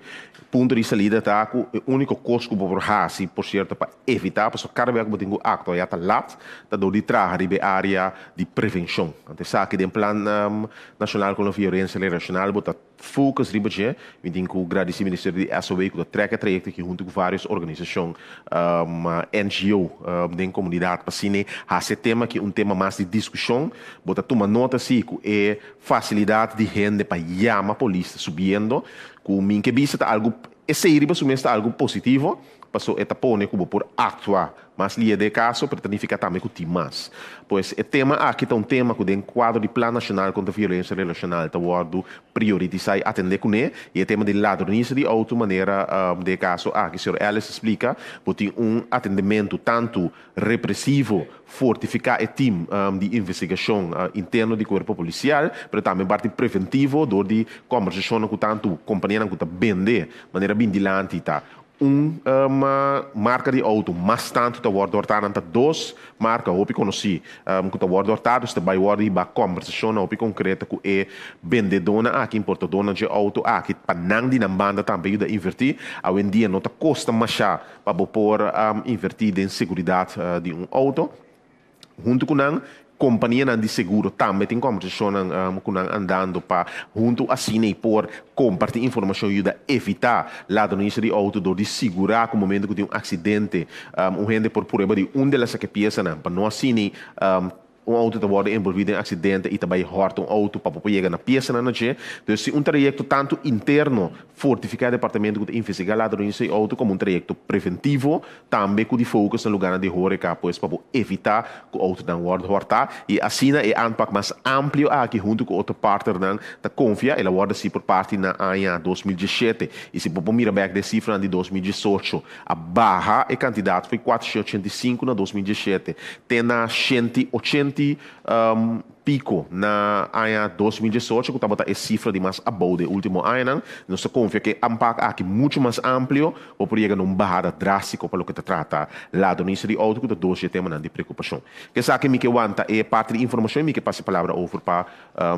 ponto de saída está com o único custo que por hasi, por certo, para evitar, porque cada vez que tem um acto já está lá, está do de trabalhar de área de prevenção. Então, sabe que o plano nacional com a violência relacional, está focus riba je, we denk que o grande ministério de SOE que treca trajecto que junto com várias organizações, NGO, da comunidade para cine, esse tema que um tema mais de discussão, bota toma nota se que é facilidade de gente para chamar a polícia subindo, que mim que vista algo, esse riba sumesta algo positivo, passou etapone como por actuar, mas li de caso para planificar também com mais. Pois o tema aqui é tema que tem quadro de plano nacional contra a violência relacional, está word priorizar atender com ele, e o tema de ladronice de outra maneira de caso aqui o senhor Ellis explica, porque atendimento tanto repressivo, fortificar o time de investigação interno do corpo policial, mas também parte preventivo, door de conversação com tanto companhia que está vender, maneira bem dilante tá. Marca de auto, mas tanto da word ortada anta dois marca, hopi conheci, que da word ortada, está by word e ba conversação, hopi concreta que é vendedora, aqui importadora de auto, aqui panang di na banda também da invertir, ao em dia não tá custa mais para pôr invertir em segurança de auto, junto com companhia de seguro também tem conversação andando para junto assim e por compartilhar informação e evitar ladronice de auto de segurar com o momento que tem acidente gente por prova de delas que peça para não assim auto está envolvido em acidente e também horta auto para poder chegar na peça na noite. Então, se trajecto tanto interno, fortificar o departamento que investiga ladrões e auto, como trajecto preventivo, também com foco no lugar de horeca, pois para evitar que o auto não horta. E assim é aanpak mais amplo aqui junto com outro partner da confia, ela guarda se por parte na ano 2017 e se por mirar back de cifra de 2018, a barra é candidato foi 485 na 2017, tem na 180 pico na ano 2018, que estava a cifra de mais abaixo do último ano, nós confia que impact aqui muito mais amplo, ou por chegar numa barrada drástica para o que se trata lá do início de auto, que dois temas de preocupação. Que sabe que me que wanta é parte de informação, me que passe a palavra over para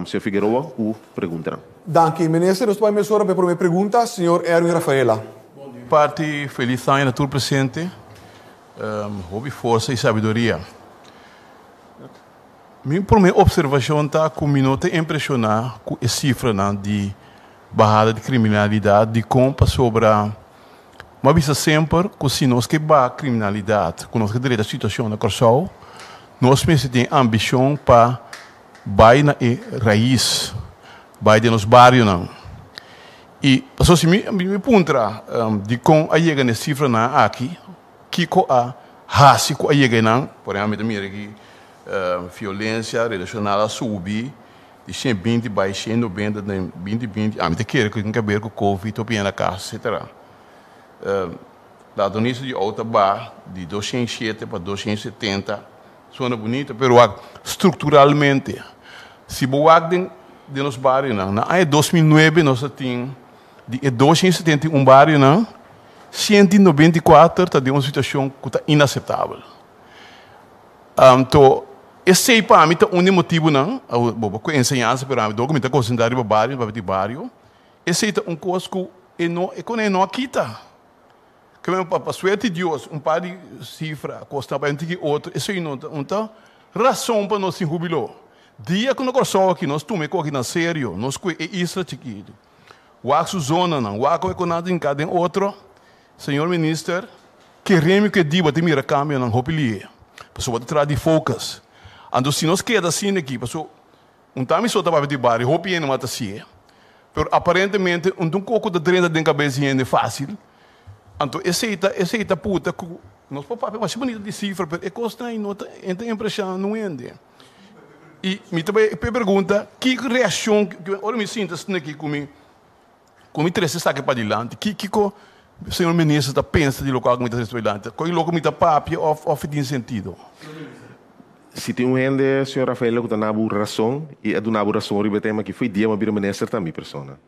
o senhor Figueroa, o pergunta. Danke, minister. Nós vamos começar para a primeira pergunta, senhor Erwin Rafaela. Bom dia. Parte feliz ano na tua presente, houve força e sabedoria. Por minha observação, está com minuto impressionar com a cifra de barrada de criminalidade, de compra sobre uma vista sempre que se nós que a criminalidade, que nós que direito a situação na Corsol, nós mesmo temos ambição para vai na raiz, vai de nos bairros não. E só se me pergunta de como a chega nessa cifra na aqui, que com a raça com a chega não, por exemplo, mira aqui violência relacionada a subir de 120 para 190, 2020, a mim quer que tem a ver com Covid, ou bem na casa, etc. da início de outra bar, de 207 para 270, suena bonita, pero estruturalmente, se boa de nos bairros, na ano 2009 nós tínhamos de 271 bairros, 194 está de uma situação que está inaceitável. Então, esse é para mim o único motivo, não, a ensinança para mim, documento concentrado para bairro, para bairro, esse é um coisa que não quita. Que para suerte de Deus, par de cifra, custa para um outro, isso aí não está razão para nós se jubilar. Dia que nós somos aqui, nós tomamos aqui na sério, nós é isso chiquito. O axo zona não, o axo é com nada em cada outro. Senhor ministro, queremos que diga que mira câmbio não hopilie. Pessoal, trás de focus. Então se nós queda assim aqui, pessoal, time só está para de bar, hopilie não mata assim. Pero aparentemente um pouco de treino de cabeça é fácil. Então, esse é puta que nós podemos fazer bonito de cifra, mas é coisa não tem impressão, não é. E me também pergunta, que reação, agora me sinto aqui com me três está aqui para adiante, que o senhor ministro está pensando de local que me está adiante, que o local me está papi ou tem sentido? Se tem gente, senhor Rafael, que está na boa razão, e é do na boa razão, o tema que foi dia, mas vira ministro também, persona.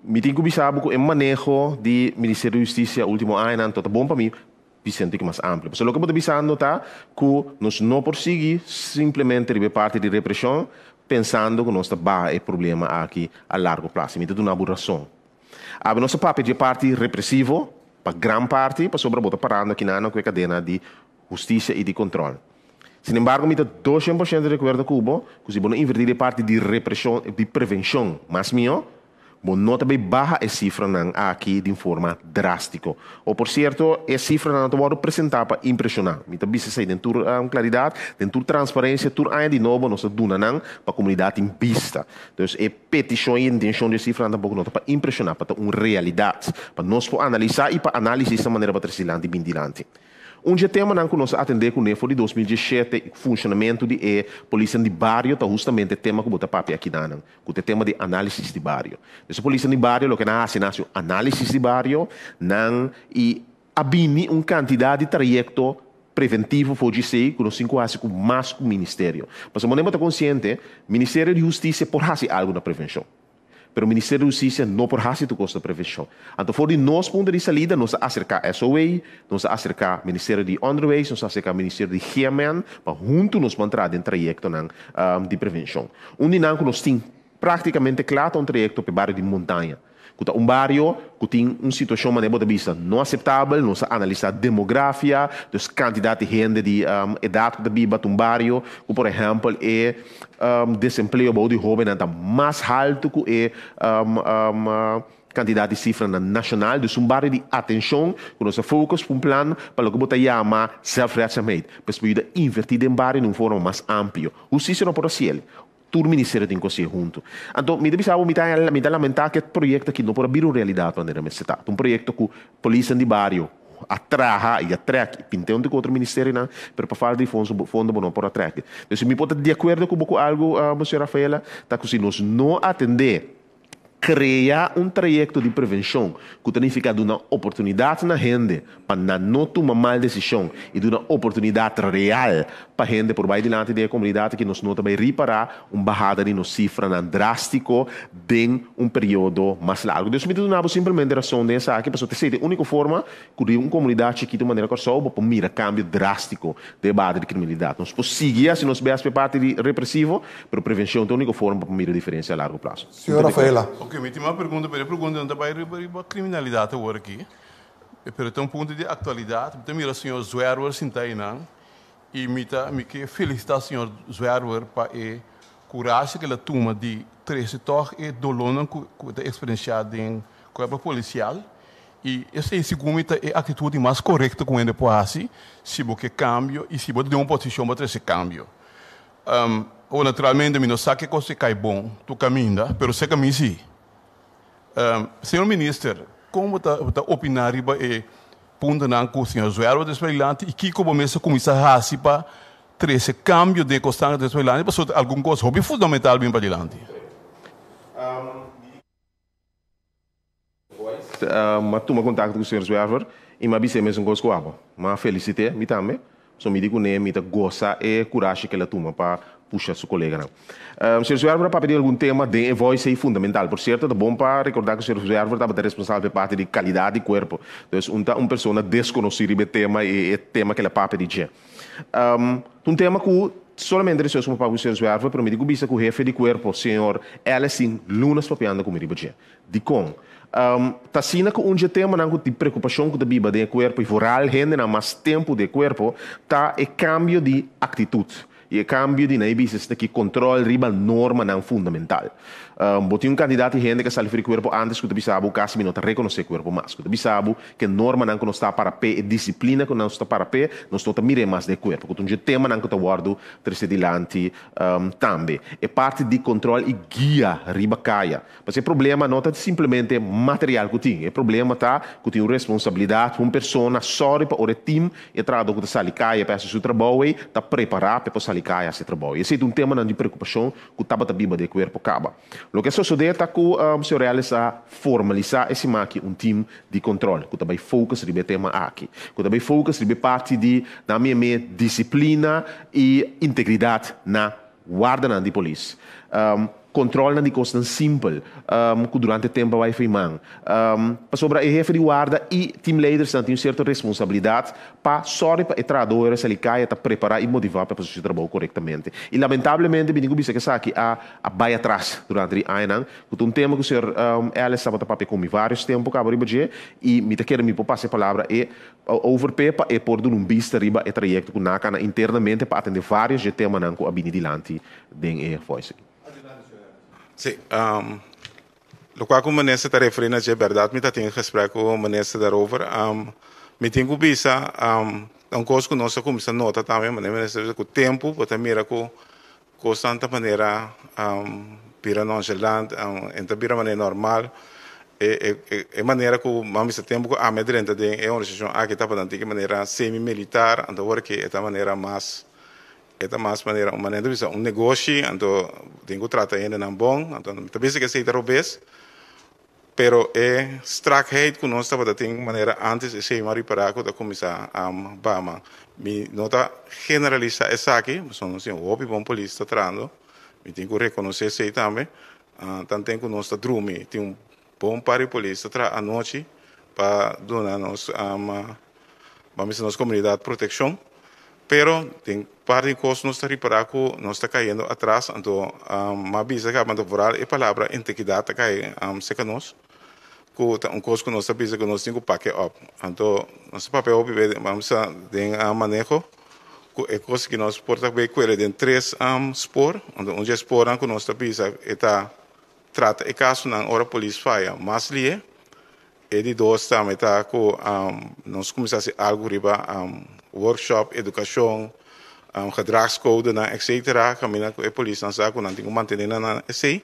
Me tenho que saber que o manejo do Ministério da Justiça último ano não está bom para mim, Vicente que mais amplo. Porque o que eu estou pensando é que nós não prosseguimos simplesmente de parte de repressão, pensando que nós temos um problema aqui a largo prazo. Me tenho uma boa razão. A nossa papel de parte repressivo, para grande parte, para sobre a parando aqui na cadena de justiça e de controle. Sin embargo, me tenho 200% de acordo com Cuba, que se vamos invertir de parte de repressão, de prevenção, mas meu, não também baixa a cifra aqui de forma drástica. Ou, por certo, a cifra não está apresentada para impressionar. Me também se sai dentro claridade, dentro transparência, tudo ainda de novo, nós duna para a comunidade em vista. Então, a petição e a intenção de cifra também não está para impressionar, para uma realidade, para nós analisar e para analisar de maneira para trazer bem dilante. Tema que nós atender com o NEFO de 2017, o funcionamento da polícia de bairro, está justamente o tema que eu papi aqui dando, o tema de análise de bairro. Essa polícia de bairro, o que nasce análise de bairro, e abini uma quantidade de trajeto preventivo, pode ser, que nós fazemos com mais com o Ministério. Mas o momento consciente, o Ministério de Justiça pode fazer algo na prevenção. Pero o Ministério da Justiça não por raça do custo de prevenção. Então, for de nós ponto de saída, nós acercar SOA, nós acercar o Ministério de Underways, nós acercar o Ministério de Hiaman, para junto nós entrar em trajeto de prevenção. Dinâmico nós temos praticamente claro um trajeto para o bairro de montanha. Um bairro que tem uma situação de vista não aceitável, nós analisar a demografia, a quantidade de gente de idade que vive em um bairro, que, por exemplo, é desemprego de jovens mais alto que quantidade de cifra nacional, então um bairro de atenção, que nós focus um plano para o que você chama self-reachment, para poder invertir em bairro de uma forma mais ampla. O sistema não pode ser. Todo o Ministério tem que ser junto. Então, me dá lamentar que o projeto aqui não pode vir uma realidade de maneira mais um projeto que a polícia de bairro atraha e atraque, pintando com outro ministério, para falar de fundo não pode atraque. Então, se me pode de acordo com algo, Sr. Rafaela, tá que se nós não atender, criar um trajeto de prevenção que significa dar uma oportunidade na gente para não tomar mal decisão e dar uma oportunidade real para a gente por baixo delante da comunidade que nós não também reparar uma bajada de nos cifra drástico em um período mais largo. Então, me dá simplesmente a razão dessa aqui, para ser a única forma que uma comunidade chiquita de maneira corsosa para mirar cambio drástico de base de criminalidade. Nós podemos seguir se nós vemos parte de repressivo, mas prevenção é a única forma para mirar a diferença a largo prazo. Senhor Rafaela. Ok, me tem uma pergunta, não vai a criminalidade agora aqui. Pero tem um ponto de atualidade. Tem o senhor Zwerwer Sintaina e me que felicitar o senhor Zwerwer para a coragem que ele toma de trazer e dolor que é experienciado em corpo policial. E essa é a atitude mais correta com ele pode fazer, se você cambio e se você tem uma posição para esse cambio. Ou naturalmente, não sabe que você cai bom, tu caminha, mas você caminha sim. Senhor ministro, como está opinar sobre ponto que o senhor Zwerwer desvelante e que como mesmo começa a fazer para esse cambio de constante desvelante para alguma coisa fundamental bem para adiante? mas toma contato com o senhor Zwerver e me disse mesmo coisa com ela. Mas felicite, me também. So me digo nem, me gosta e coragem que ela toma para puxar seu colega. Senhor Zwerver, para pedir algum tema de voz é fundamental. Por certo, é bom para recordar que o senhor Zwerver estava responsável pela parte de qualidade de corpo. Então, uma pessoa desconhecida do tema e o tema que ela para pedir. Um tema que solamente resolve para o senhor Zwerver, para me digo que o chefe de corpo, o senhor Ellison Lunas, papiando comigo de com. Tá sina que tema não de preocupação com a biba de corpo e voral rende na mais tempo de corpo tá e cambio de atitude e cambio de naibis que controle riba norma não fundamental. Botinho candidato e gente que sale free corpo antes que tu bisabu quase não reconhecer corpo mais que tu bisabu que norma não está para pé e disciplina que não está para pé não está mire mais de corpo que tu tema não que tu guardo terceiro dilante também é parte de controle e guia riba caia mas o problema não é simplesmente material que tem é problema tá que tem responsabilidade uma pessoa só para o time e trado que tu sale caia para seu trabalho e tá preparar para salir caia esse trabalho esse é um tema não de preocupação que tá para biba de corpo acaba. O que sucede é que o senhor realiza formalizar esse time de controle, que também foca sobre o tema aqui, que também foca sobre parte de na minha disciplina e integridade na guarda de polícia. Controle de coisas simples, que durante o tempo vai fazer. Sobre a chefe de guarda e team leaders têm uma certa responsabilidade para sorrir para entrador, se ele cai, para preparar e motivar para fazer o trabalho corretamente. E lamentavelmente, eu digo que aqui a vai atrás durante o ano, que um tema que o senhor Alex estava para com vários tempos, e me quero me passar a palavra e overpepa e por um vista riba e trajecto que na internamente para atender vários temas que a bini dilante den voice. Sim, o qual o ministro está referindo é verdade, me está tendo respeito com o ministro daarover. Me tenho visa, coisa que nós começamos a notar também, mas o tempo, porque mira com constante maneira, pira nonchalant, então pira maneira normal, e maneira que vamos a tempo que a medrenta é uma organização aqui está para de maneira semi-militar, então agora que é maneira mais maneira um negócio, então tenho que tratar ainda não bom, então talvez que seja talvez, pero é strakheid que nós estava tendo maneira antes de ser mais para que começar a bama. Me nota generaliza essa aqui, são assim o bom polícia tratando, me tenho que reconhecer isso também, tanto que nós está dormindo, tem bom par de polícia à noite para dar nos vamos nossa comunidade proteção. Pero tem parte de coisas nós está reparando que nós está caindo atrás, então uma visa que a voral é palavra integridade está caindo se nós que coisa que nós está que nós temos que pack up, então nosso papel vamos a ter manejo que é coisa que nós porta bem com ele tem três spor, então onde spor que nós está está trata e caso na hora polícia falha, mas ali e de dois também está com nós começamos a algo riba workshop, educação, gedragscode, etc. Caminha com a polícia, não com não manter na esse.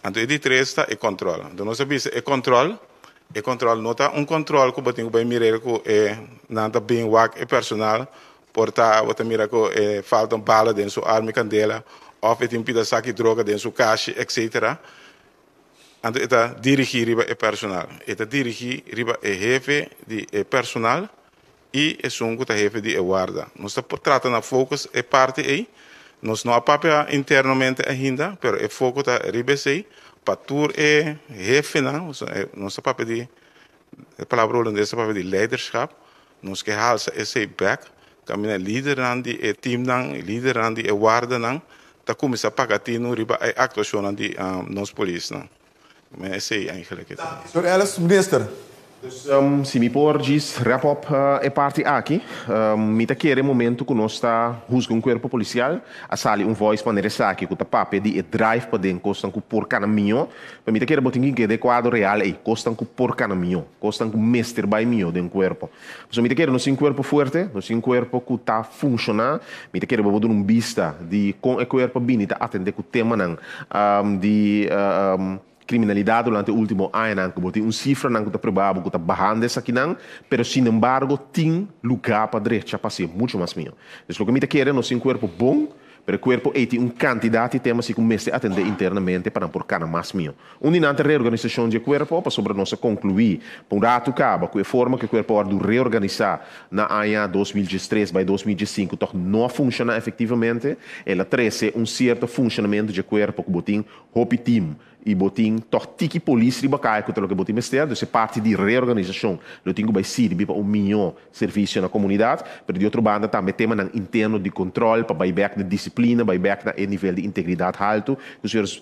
Então, de três está e controle. Então, nós sabemos e controle não está controle que eu tenho mirar que é nada bem wak e personal, portar, você mira que falta bala dentro sua arma candela, ou tem um pedaço de droga dentro sua caixa, etc. Então, está dirigir riba e personal. Está dirigir riba e jefe de personal. E é um que está chefe de guarda. Nós estamos tratando a focus é parte aí. Nós não apapia internamente ainda, mas é foco está ribesei para tur é chefe não. Nós apapia de a palavra holandesa apapia de leadership. Nós que halsa esse back, caminha líder de team não, líder de guarda não. Tá começa a pagar tino riba a actuação de nos polícia não. Mas esse é eigenlijk het. Sr. Ellis, minister. Dus se me porges wrap up é parte aqui, me tá querer momento que nós está buscando corpo policial, a sali voice para nesse aqui que tá papo de drive para dentro costam com por caminho, para me tá querer botar que de quadro real aí, costam com por caminho, costam com mestre by mio dentro corpo. Então me tá querer no corpo forte, no corpo que tá funcionar, me tá querer botar vista de com o corpo bem tá atender com tema não de criminalidade durante o último ano, que tem cifra que está provável que está barrando essa aqui, mas, sin embargo, tem lugar para a direita para ser muito mais melhor. Então, o que me quer é um corpo bom, Pero el cuerpo tiene un cantidad de temas que comienza a atender internamente para por cada más mío. Una reorganización del cuerpo para sobre nós concluir, por um rato acaba, com a forma que o cuerpo pode reorganizar na ano 2013 para 2005, toch não funciona efetivamente, ela traz certo funcionamento do corpo que botin hopi team e botin toch tiki polícia riba cai que que botin mestre, então é parte de reorganização. Eu tenho vai ser para melhor serviço na comunidade, mas de outra banda também tema na interno de controle para buyback de disciplina, buyback na nível de integridade alto, que os senhores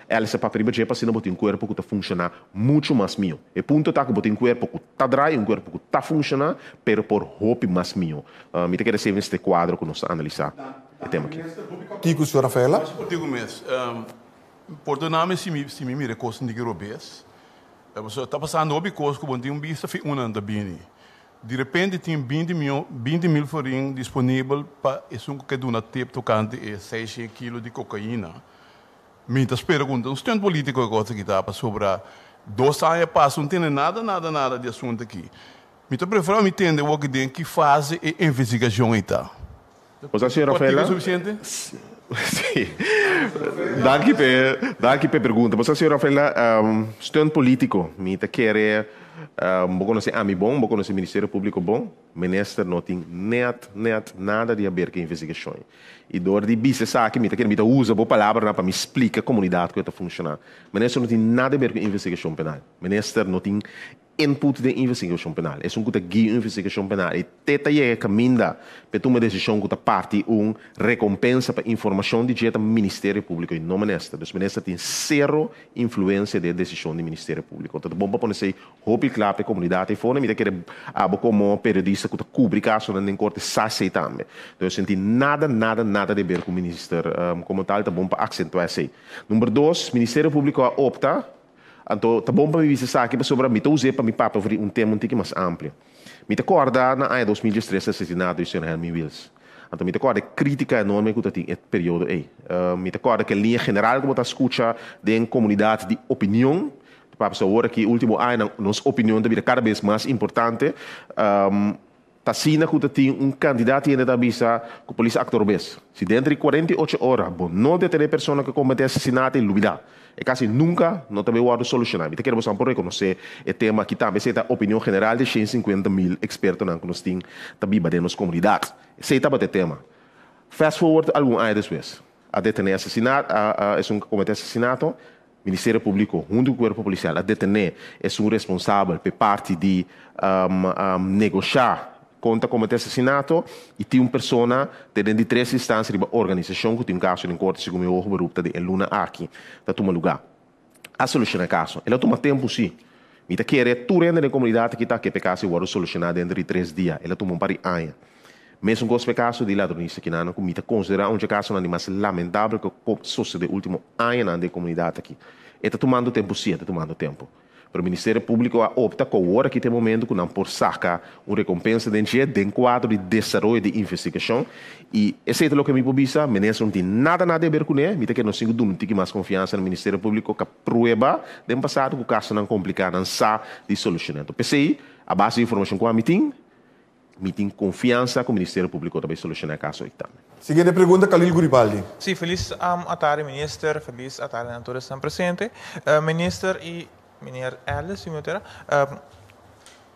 ela se para riba para se não botin corpo que está funcionar muito mais melhor. E ponto tá que botin corpo que está dry, corpo que está funcionar, pero por hopi mais melhor. Me te quer ser este quadro que nós analisar o tema aqui. Tico, senhor Rafaela? Digo mesmo. Por do nome se me mira coisa de Robes. Está passando obi coisa que tem vista fi uma da bini. De repente tem 20 mil forinhos disponível para isso que dá na tempo tocante 6 kg de cocaína. Muitas perguntas, um estudante político agora que está sobre 2 anos passa, não tem nada de assunto aqui. Então prefiro me entender o que fase a investigação está. Você, senhor Rafaela? É suficiente? Sim. Danke per pergunta. Você, senhor Rafaela, estudante político, me quer vou conhecer a mim bom, vou conhecer o Ministério Público bom, ministro não tem net nada de a ver com investigação. E dor de bice sabe me quer me usa boa palavra para me explicar a comunidade como está funcionando. Ministro não tem nada a ver com investigação penal. Ministro não tem input de investigação penal. É que guia investigação penal. E teta é caminha para tomar decisão que parte recompensa para informação de dieta Ministério Público e não ministro. Então, o ministro tem zero influência da decisão do Ministério Público. Então, bom para conhecer roupa claro para a comunidade e fora, me quer como periodista que cobre caso na corte sai também. Então, eu senti nada de ver com o ministro como tal, tá bom para acentuar isso. Número 2, o Ministério Público opta. Então, tá bom para me dizer aqui sobre mim, usei para me papo tema um pouco mais amplo. Me acorda na ano 2013 assassinato do senhor Helmy Wills. Então, me acorda crítica enorme que tem esse período aí. Me acorda que a linha general que você escuta de comunidade de opinião, para agora que último ano nossa opinião deve cada vez mais importante. Tá sina que tem candidato ainda da visa com a polícia actor bes. Se dentro de 48 horas, não deter pessoa que comete assassinato e lubida. É quase nunca não também o solucionar. Então, queremos por reconhecer o tema que também é a opinião general de 150 mil expertos que nós temos também para nossa comunidade. Esse é o tema. Fast forward algum ano depois. A detener assassinato, é comete assassinato, Ministério Público, junto com o Corpo Policial, a detener é responsável por parte de negociar contra cometer assassinato e tem uma pessoa dentro de 3 instâncias de organização que tem um caso em corte segundo o grupo de Luna aqui da toma lugar a solucionar o caso ela toma tempo sim me quer tu rende na comunidade que está que caso o solucionar dentro de 3 dias ela toma um par de anos mesmo com o caso de ladronista que não me considera um caso mais lamentável que sucede último ano na comunidade aqui está tomando tempo sim está tomando tempo. O Ministério Público opta com o hora que tem momento que não por sacar uma recompensa dentro de quadro de desenvolvimento de investigação e esse é o que me publica, o ministro não tem nada a ver com ele, me tem que não tem mais confiança no Ministério Público que prueba de passado que o caso não complicado, não sabe de solucionar. Então, PCI, a base de informação com a meeting confiança com o Ministério Público também solucionar o caso aí também. Seguinte pergunta, Khalil Guribaldi. Sim, feliz tarde, ministro, feliz tarde a todos que estão presentes. Ministro e meneer Ellis,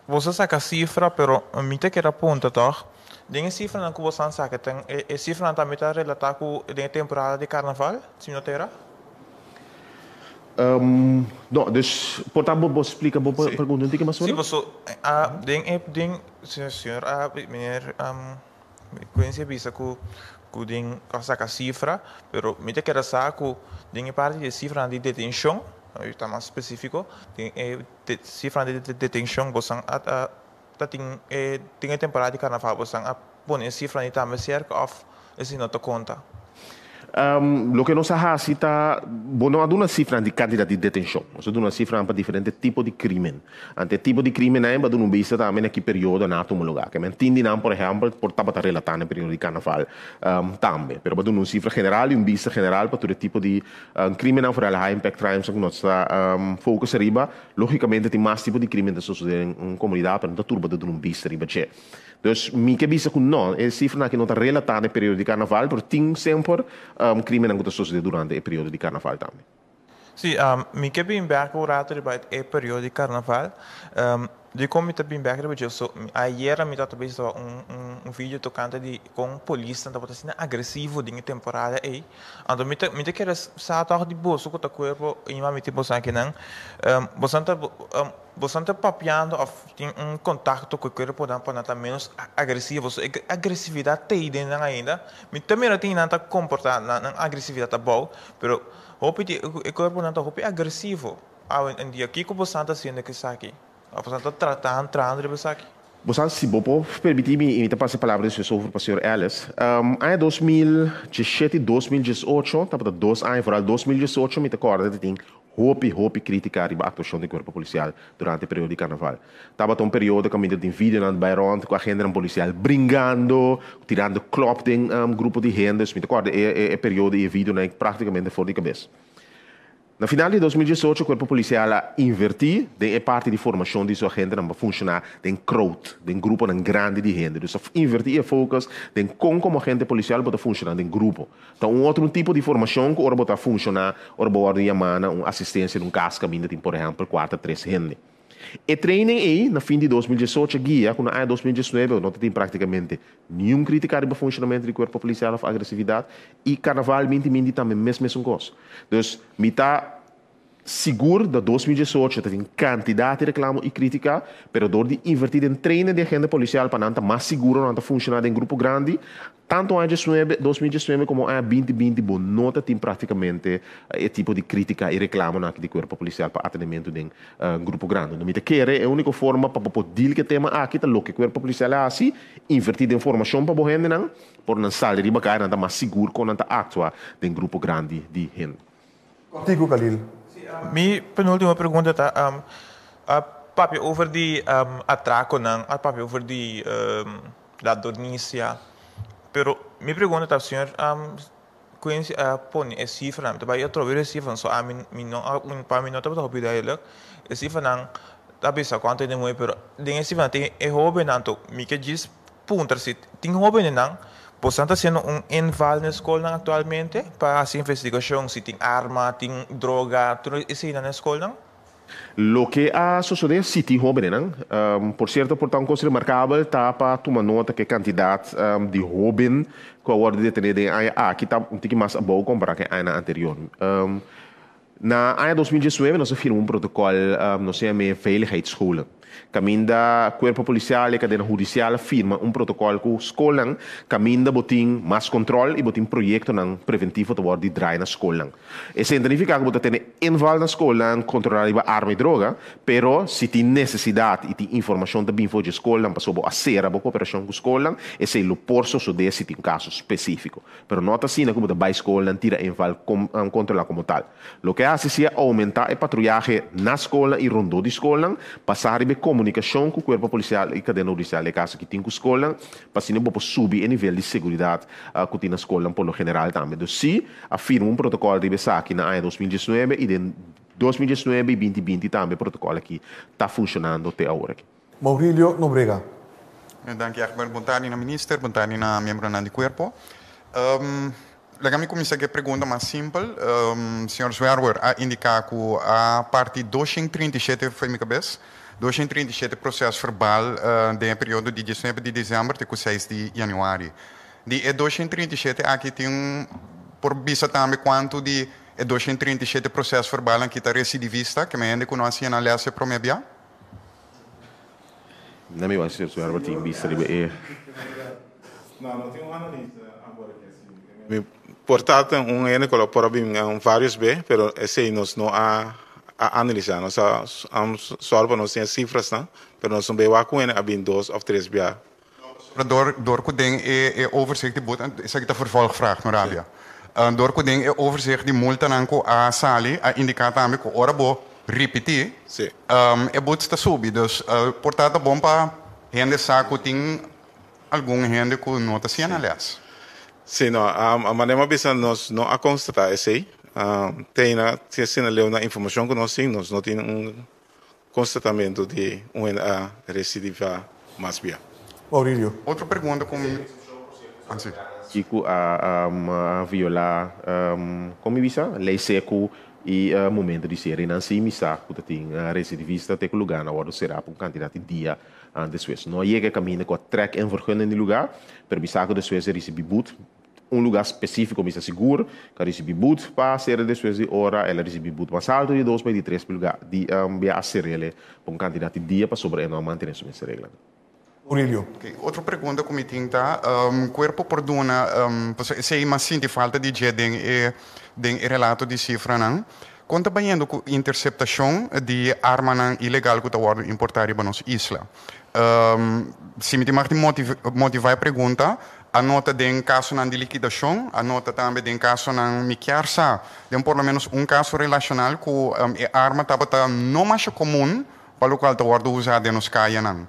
você saca a cifra, pero me tem que apontar toch? Tem cifra na que você saca, tem cifra na também está relatada com a temporada de carnaval, se não terá? Não, dus portanto você explica a pergunta, não tem que mais sobre? Sim, você, senhor, meneer, conhece visa que tem saca a cifra, pero me tem que dar saco, tem parte de cifra de detenção. Está mais específico, tem cifra de detenção, você tem a temporada de carnaval, você põe cifra de também cerca ou esse não te conta? Lo que nos hace está, bueno, hay una cifra de cantidad de detención, o sea, una cifra para diferentes tipos de crimen. Ante tipo de crimen hay, pero un vista también aquí periodo na homologar. Que me entienden, por ejemplo, por tapar relatar en el periodo de carnaval también. Pero para una cifra general y un vista general para todo tipo de crimen por el high impact crimes que nos focus arriba, lógicamente tem más tipo de crimen que sucede en una comunidad, pero no turba de un vista arriba. Dus mi que visa que não, é cifra que não está relatada no período de carnaval, mas tem sempre crime que está sucedendo durante o período de carnaval também. Sim, mi que bem back o rato de o período de carnaval, de como me tá bem back de so ayer me tá também só um vídeo tocante de com polícia tá botando assim agressivo de temporada aí, então me tá quer saber de bolso que tá corpo e me tipo aqui não, você está papiando ou tem contato com o corpo para estar menos agressivo, agressividade tem dentro ainda, me também não tem nada comportar na agressividade boa, pero o corpo não está agressivo, em dia aqui que você está sendo que aqui. Você está tratando de você aqui. Você, se você permitir-me passar a palavra sobre o pastor Ellis, em 2017 e 2018, tá para 2 anos, para 2018, me recordo que tem hope criticar a atuação do corpo policial durante o período de carnaval. Estava um período que me tem vídeo na Bayron com a agenda policial brincando, tirando clop de grupo de gente, me recordo é período e vídeo praticamente fora de cabeça. No final de 2018, o corpo policial invertiu de parte de formação de sua gente para funcionar em crowd, em grupo grande de gente. Então, invertir o foco em como a gente policial pode funcionar em grupo. Então, outro tipo de formação que pode funcionar, pode chamar uma assistência de casca, por exemplo, 4 a 3 gente. E training aí, no fim de 2018, guia, quando em 2019, não tem praticamente nenhum criticado para o funcionamento do corpo policial ou agressividade, e carnaval, também mesmo coisa. Então, me está seguro de 2018, tem quantidade de reclamo e crítica, mas door de invertir em treino de agente policial para não estar mais seguro, não estar funcionando em grupo grande, tanto em 2019 como em 2020, não tem praticamente esse tipo de crítica e reclamo do corpo policial para atendimento de grupo grande. Não me quer, é a única forma para poder que tema aqui, tá louco, o corpo policial é assim, invertir de informação para a gente, por não sair de bacar, não estar mais seguro quando não estar atuar em grupo grande de gente. Contigo, Khalil. Minha penúltima pergunta está papi over die atraco não, papi over die la dormícia. Pero minha pergunta está senhor conhece põe a cifra, tá vai trocar a cifra, só a mim não para mim não tá para ouvir ele. A cifra não tá bisa quanto é muito, pero den cifra tem é hobby não, to me que diz punter se tem hobby não. Você está sendo inval na escola atualmente para essa investigação? Se tem arma, tem droga, tudo isso aí na escola? Lo que ha sucedido sí tem jovens, por cierto, por tan cosa remarcável, está para tomar nota que a quantidade de jovens que agora detenidos aqui está um pouco mais abaixo comparado com a ano anterior. Na ano 2019, nós firmamos protocolo, nós chamamos veiligheidsscholen. Caminda corpo policial e cadena judicial firma protocolo com escola, caminda botin mais controle e botin projeto preventivo de draai na escola. Isso significa que você tem inval na escola, controlar a arma e droga, pero se tem necessidade e tem informação também for de escola, para sobre a ser a cooperação com a escola, esse é o porso sobre se tem caso específico. Pero nota assim que você vai à escola, tira inval controlar como tal. O que hace é aumentar a patrulhagem na escola e rondô de escola, passar a comunicação com o corpo policial e cadena judicial, é caso que tem com a escola, para assim não subir o nível de segurança que tem na escola, por lo general também. Então, sim, afirma protocolo de BSA aqui na ano 2019 e de 2019 e 2020 também o protocolo aqui está funcionando até agora. Maurílio Nobrega. Danke, Akbar. Bom tarde, minister. Bom tarde, membro do corpo. Let-me começar com a pergunta mais simples. Senhor Zwerwer, a indicar que a parte 237 foi minha cabeça. 237 processo verbal do período de 19 de dezembro até 6 de januário. De 237 aqui tem por vista também quanto de 237 processo verbal que está recidivista, que me ainda conhece na lei para me enviar? Não me vai ser só a tem vista de Não tem uma analista agora que assim. Portanto, ainda coloca vários B, pero esse nós não há a analisar. Nós só nós temos cifras, não? Mas nós não vemos que há 2 of 3 jaar. Door que tem overzicht de boot, essa aqui está vervolgvraag, no Rabia. door que den overzicht die multa nanko a sali a indicata ame ko ora bo repetir. Sim. E bots ta subi. Dus portanto bom para gente saco tem algum gente que nota se aliás. Sim, não. A maneira bisa nós não a constatar esse. Tem na sinaleu na informação que nós temos, não tem constatamento de uma recidiva mais bem. Aurelio. Outra pergunta com Chico a violar como visa lei seco e momento de ser não se missa que tem recidivista tem lugar na hora será para um candidato dia depois não é que caminha com trek en vergunning no lugar per bisa que depois receber boot lugar específico bisa seguro que receber boot para ser depois de hora ela receber boot mais alto de 2 para de 3 lugar de bia a ser ele para um candidato dia para sobre não manter essa regra. Aurelio. Okay. Outra pergunta que me tem tá, corpo perdona, se mas sinti falta de jeding e relato de cifra não. Conta banhando com interceptação de arma não ilegal que está sendo importada para nossa isla. Se me tem mais motivar a pergunta, a nota de caso de liquidação, a nota também de caso de miquiarsa, de por lo menos caso relacional com a arma estava não mais comum para o qual está sendo usada nos caia não.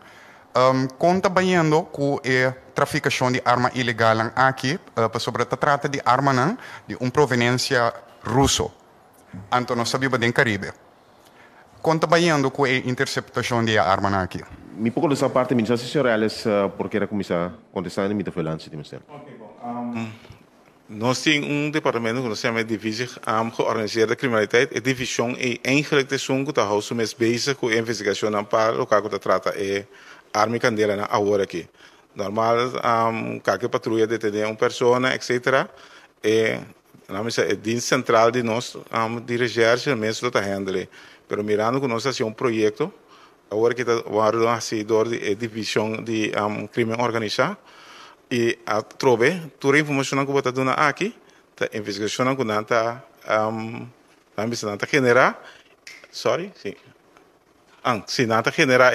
Conta banhando com a traficação de arma ilegal aqui, sobre a trata de arma não, de proveniência russo. Então nós sabemos bem Caribe. Conta banhando com a interceptação de arma aqui. Me pouco dessa parte, me disse senhor Alice, porque era começar contestando me foi lance de ministério. Nós temos departamento que nós chamamos de divisão georganiseerde criminaliteit. A divisão é eigenlijk de zonde que está mais bezig com a investigação para o que trata é arma candela na agora aqui. Normal, qualquer patrulha detém pessoa, etc. É dienst central de nós dirigir mesmo está handle. Pero mirando que nós temos projeto, agora que está assim door de divisão de crime organizado e a trove toda a informação que você dá aqui, a investigação que nanta nanta generar, sim, se nanta generar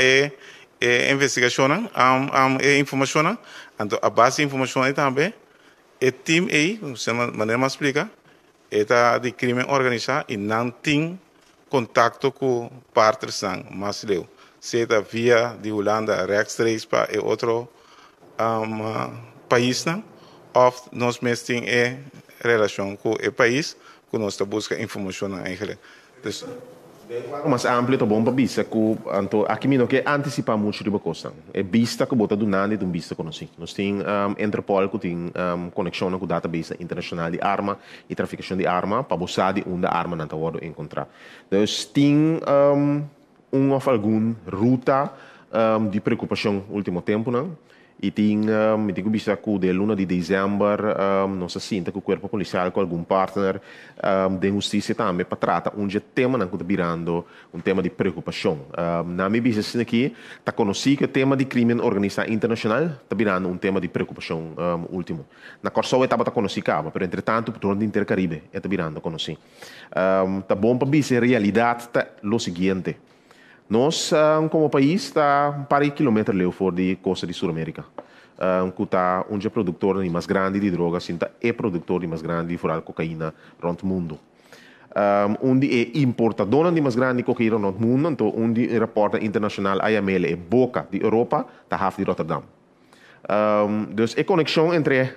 investigação, informação, então a base de informação é também, o time aí, de maneira mais explica, é de crime organizado e não tem contato com partes mais leu. Seja via de Holanda, rechtstreeks para outro país, ou nós mesmos temos relação com o país, que nós buscamos informação eigenlijk. Mas amplo tá bom para vista que aqui mesmo que antecipar muito de coisa. É vista que bota do nada de vista que nós tem Interpol que tem conexão com o database internacional de arma e traficação de arma para buscar de onde a arma não tá pode encontrar. Então tem of alguma ruta de preocupação último tempo não. E tem que vista que de luna de dezembro nós sinta que o corpo policial com algum partner de justiça também para tratar tema não que está virando tema de preocupação. Na minha visão aqui está conhecido que o tema de crime organizado internacional está virando tema de preocupação último. Na Corsol estava conhecido, mas entretanto por todo o Intercaribe está virando conhecido. Está bom para ver a realidade está o seguinte. Nós, como país, está um par de quilômetros fora da costa de Sul-América. Que está onde é produtor mais grande de drogas, é produtor mais grande de cocaína no mundo. Onde é importador de mais grande de cocaína no mundo, então onde o reporte internacional IML é boca de Europa, está half de Rotterdam. Então, a conexão entre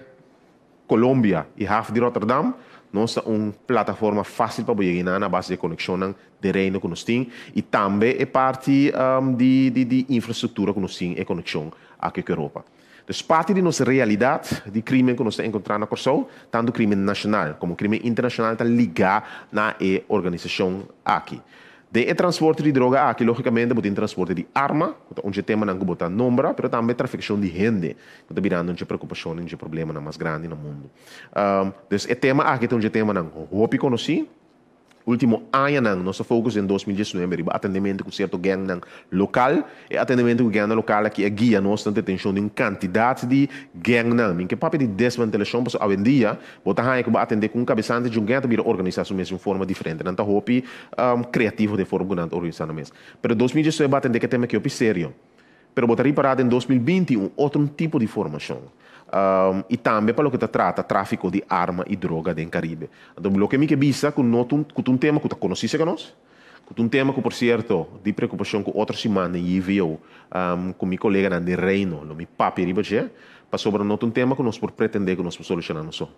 Colômbia e half de Rotterdam nós temos uma plataforma fácil para chegar na base de conexão de reino que nós temos e também é parte de infraestrutura que nós temos e conexão aqui com a Europa. Então, parte de nossa realidade de crime que nós encontramos na Corsol, tanto crime nacional como crime internacional, está ligado na organização aqui. De transporte de droga aqui, logicamente, tem transporte de arma, onde tema não botar nome, mas também traficação de gente, que está virando uma preocupação, um problema mais grande no mundo. Então, o tema aqui é um tema não roupa conhecido. Último ano, nosso foco em 2019 é atendimento com certo gang local, e atendimento com gang local aqui é guia nossa detenção de uma quantidade de gang em que papel de desmantelação, porque hoje em dia, botar que vai atender com um cabeçante de um gang para organizar de uma forma diferente, não está roupa criativo de forma que organizar mesmo. Mas 2019 vai atender que tema que é sério. Pero botaria parado em 2020 outro tipo de formação. e também para o que trata tráfico de arma e droga no Caribe. Então, o que me visa com um tema que está conhecido com nós, com um tema que, por certo, de preocupação com outra semana e viu com meu colega de Reino, no meu papi ribache, para sobre um tema que nós por pretender que nós solucionar não só.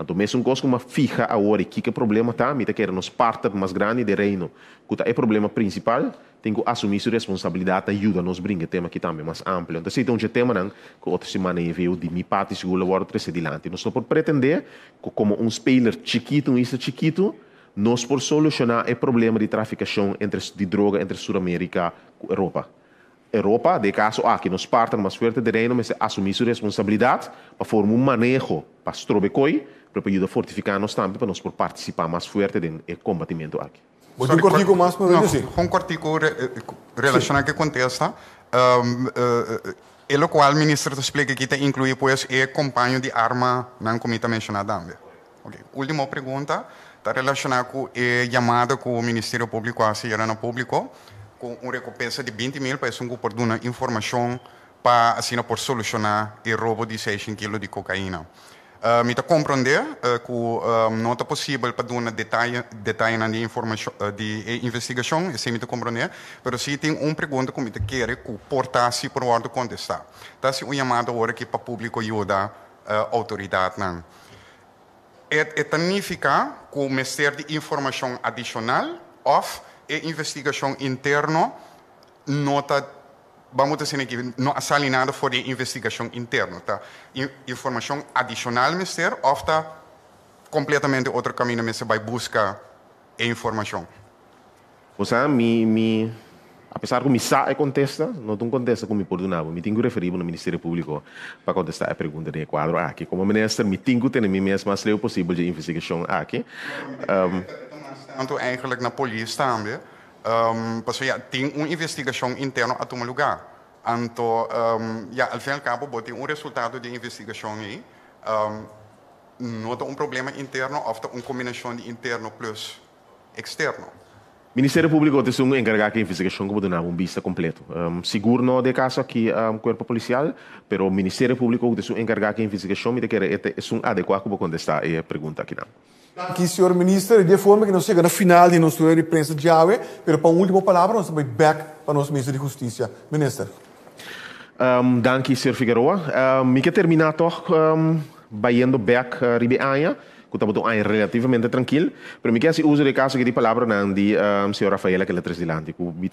Então, mesmo coisa como fija agora que problema tá, me quer nos parte mais grande de Reino, que é o problema principal, tem que assumir sua responsabilidade, ajuda nos brincar tema que também mais amplo. Então, se tem um tema que outra semana eu vejo de minha parte segura agora três adiante, nós por pretender que como um speler chiquito, nós por solucionar o problema de traficação de droga entre Sul-América e Europa, de caso que nos parte mais forte de Reino, mas assumir sua responsabilidade para formar manejo para strobecoi, para ajudar a fortificar nós também, para nós por participar mais forte no combatimento aqui. Um cortico mais para ver um cortico relacionado que contesta, o qual o ministro explica que inclui pues a companhia de arma não como está mencionado também. Okay. Última pergunta está relacionada com a chamada que o Ministério Público era no público com uma recompensa de 20 mil para por dar informação para assim por solucionar o roubo de 6 kg de cocaína. Me está compreender que não é possível para dar detalhe na informação de investigação, isso me está compreender, mas se tem uma pergunta que me quer que portasse por ordem contestar. Então, se uma chamada agora que para o público ajuda a autoridade não. Significa que o Ministério de Informação Adicional ou a investigação interna não está, vamos dizer aqui, não é nada for de investigação interna. Tá? Informação adicional, Ministério, ou está completamente outro caminho, mas vai buscar a informação. Você, apesar que me sabe contesta, não tem contesta como me perdonava, me tenho que referir no Ministério Público para contestar a pergunta de quadro aqui. Como ministro, me tenho que ter a mim mesmo mais leu possível de investigação aqui. Tanto eigenlijk na polícia também, tem uma investigação interna a tomar lugar. Então, ao fim e ao cabo, tem um resultado de investigação aí, não é um problema interno, ou uma combinação de interno plus externo. O Ministério Público tem um encarregado de investigação que pode dar vista completo. Seguro não de caso aqui o corpo policial, mas o Ministério Público tem um encarregado de investigação e é um adequado para contestar a pergunta aqui. Aqui, senhor ministro, de forma que nós chegamos no final de nossa imprensa de Jave, mas para uma última palavra, nós vamos back para o nosso ministro de Justiça. Ministro. Danke, senhor Figueroa. Me quer terminar toch, indo back Ribeaia, que estamos relativamente tranquilo, mas me quer se usa de caso que de palavra não de senhor Rafaela que é atrás delante, que me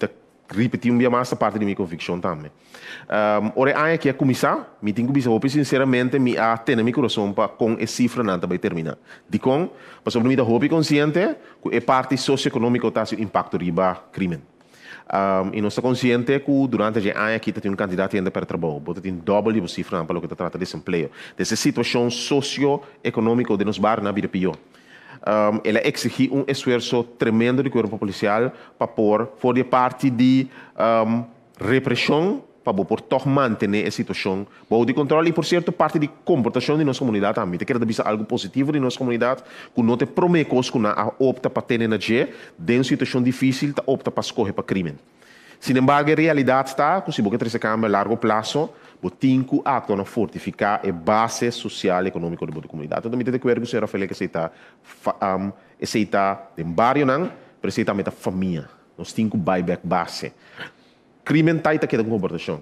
repetir um dia mais a parte de minha convicção também. Ora, que é começar, me tenho que dizer, sinceramente, me a ter meu coração para com a cifra não vai terminar. De com, mas sobre mim da hobby consciente, que a parte socioeconômica está o impacto riba crime. E nós estamos conscientes que durante a ano aqui tem um candidato ainda para trabalho, porque tem dobro de cifra para o que trata de desemprego. Dessa situação socioeconômica de nos bar na vida pior. Ela exige um esforço tremendo do corpo policial para pôr fora parte de repressão para por toch manter a situação de controle e por certo parte de comportação de nossa comunidade também. Quero dizer algo positivo de nossa comunidade que não te promete que não opta para ter energia de uma situação difícil tá opta para escolher para crime. Sin embargo, a realidade está que se você trazer a largo prazo você tem que atuar fortificar a base social e econômica da comunidade. Então, me tem que ver que o senhor Rafael que aceita em bairro não, mas aceita a família. Nós temos que buyback base. Crime está que é uma comportação.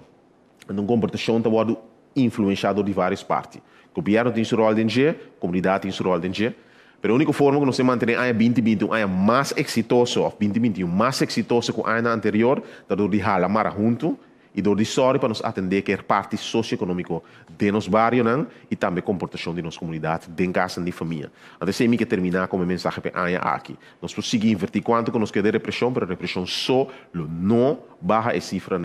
Uma comportação está sendo influenciado de várias partes. O governo tem seu rol dentro, a comunidade tem seu rol dentro. Mas a única forma que nós mantemos a 2021 é mais exitoso, ou 2021 mais exitoso que o ano anterior, é de hala mara junto e de sorte para nos atender que é parte socioeconômica de nosso bairro e também a comportação de nossa comunidade, de casa e de família. Então, se eu terminar com a mensagem para aqui. Nós podemos invertir quanto que nos quer de repressão, mas a repressão só não barra a cifra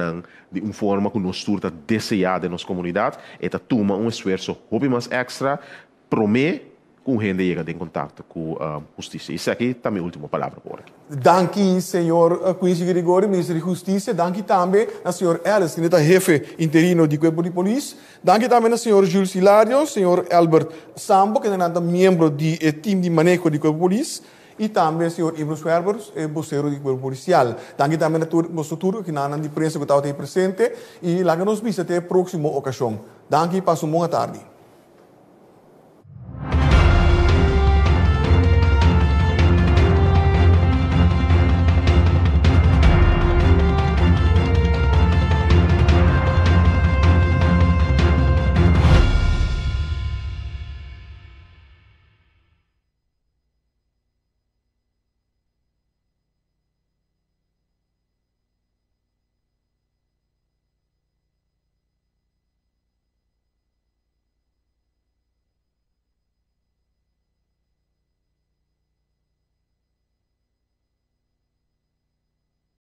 de uma forma que nos turta desejada de nossa comunidade e toma um esforço hobby mais extra, promete com gente chega em contato com a justiça. Isso aqui é a minha última palavra por aqui. Danke, senhor Quincy Gregori, ministro de Justiça. Danke também ao senhor Ellis, que é o chefe interino do Corpo de Polícia. Danke também ao senhor Jules Hilario, senhor Albert Sambo, que é um membro do time de manejo do Corpo de Polícia. E também o senhor Ibro Swerber, vocero do Corpo Policial. Danke também a nosso turno, que na imprensa que está presente. E lá que nos vemos até a próxima ocasião. Danke e passe uma boa tarde.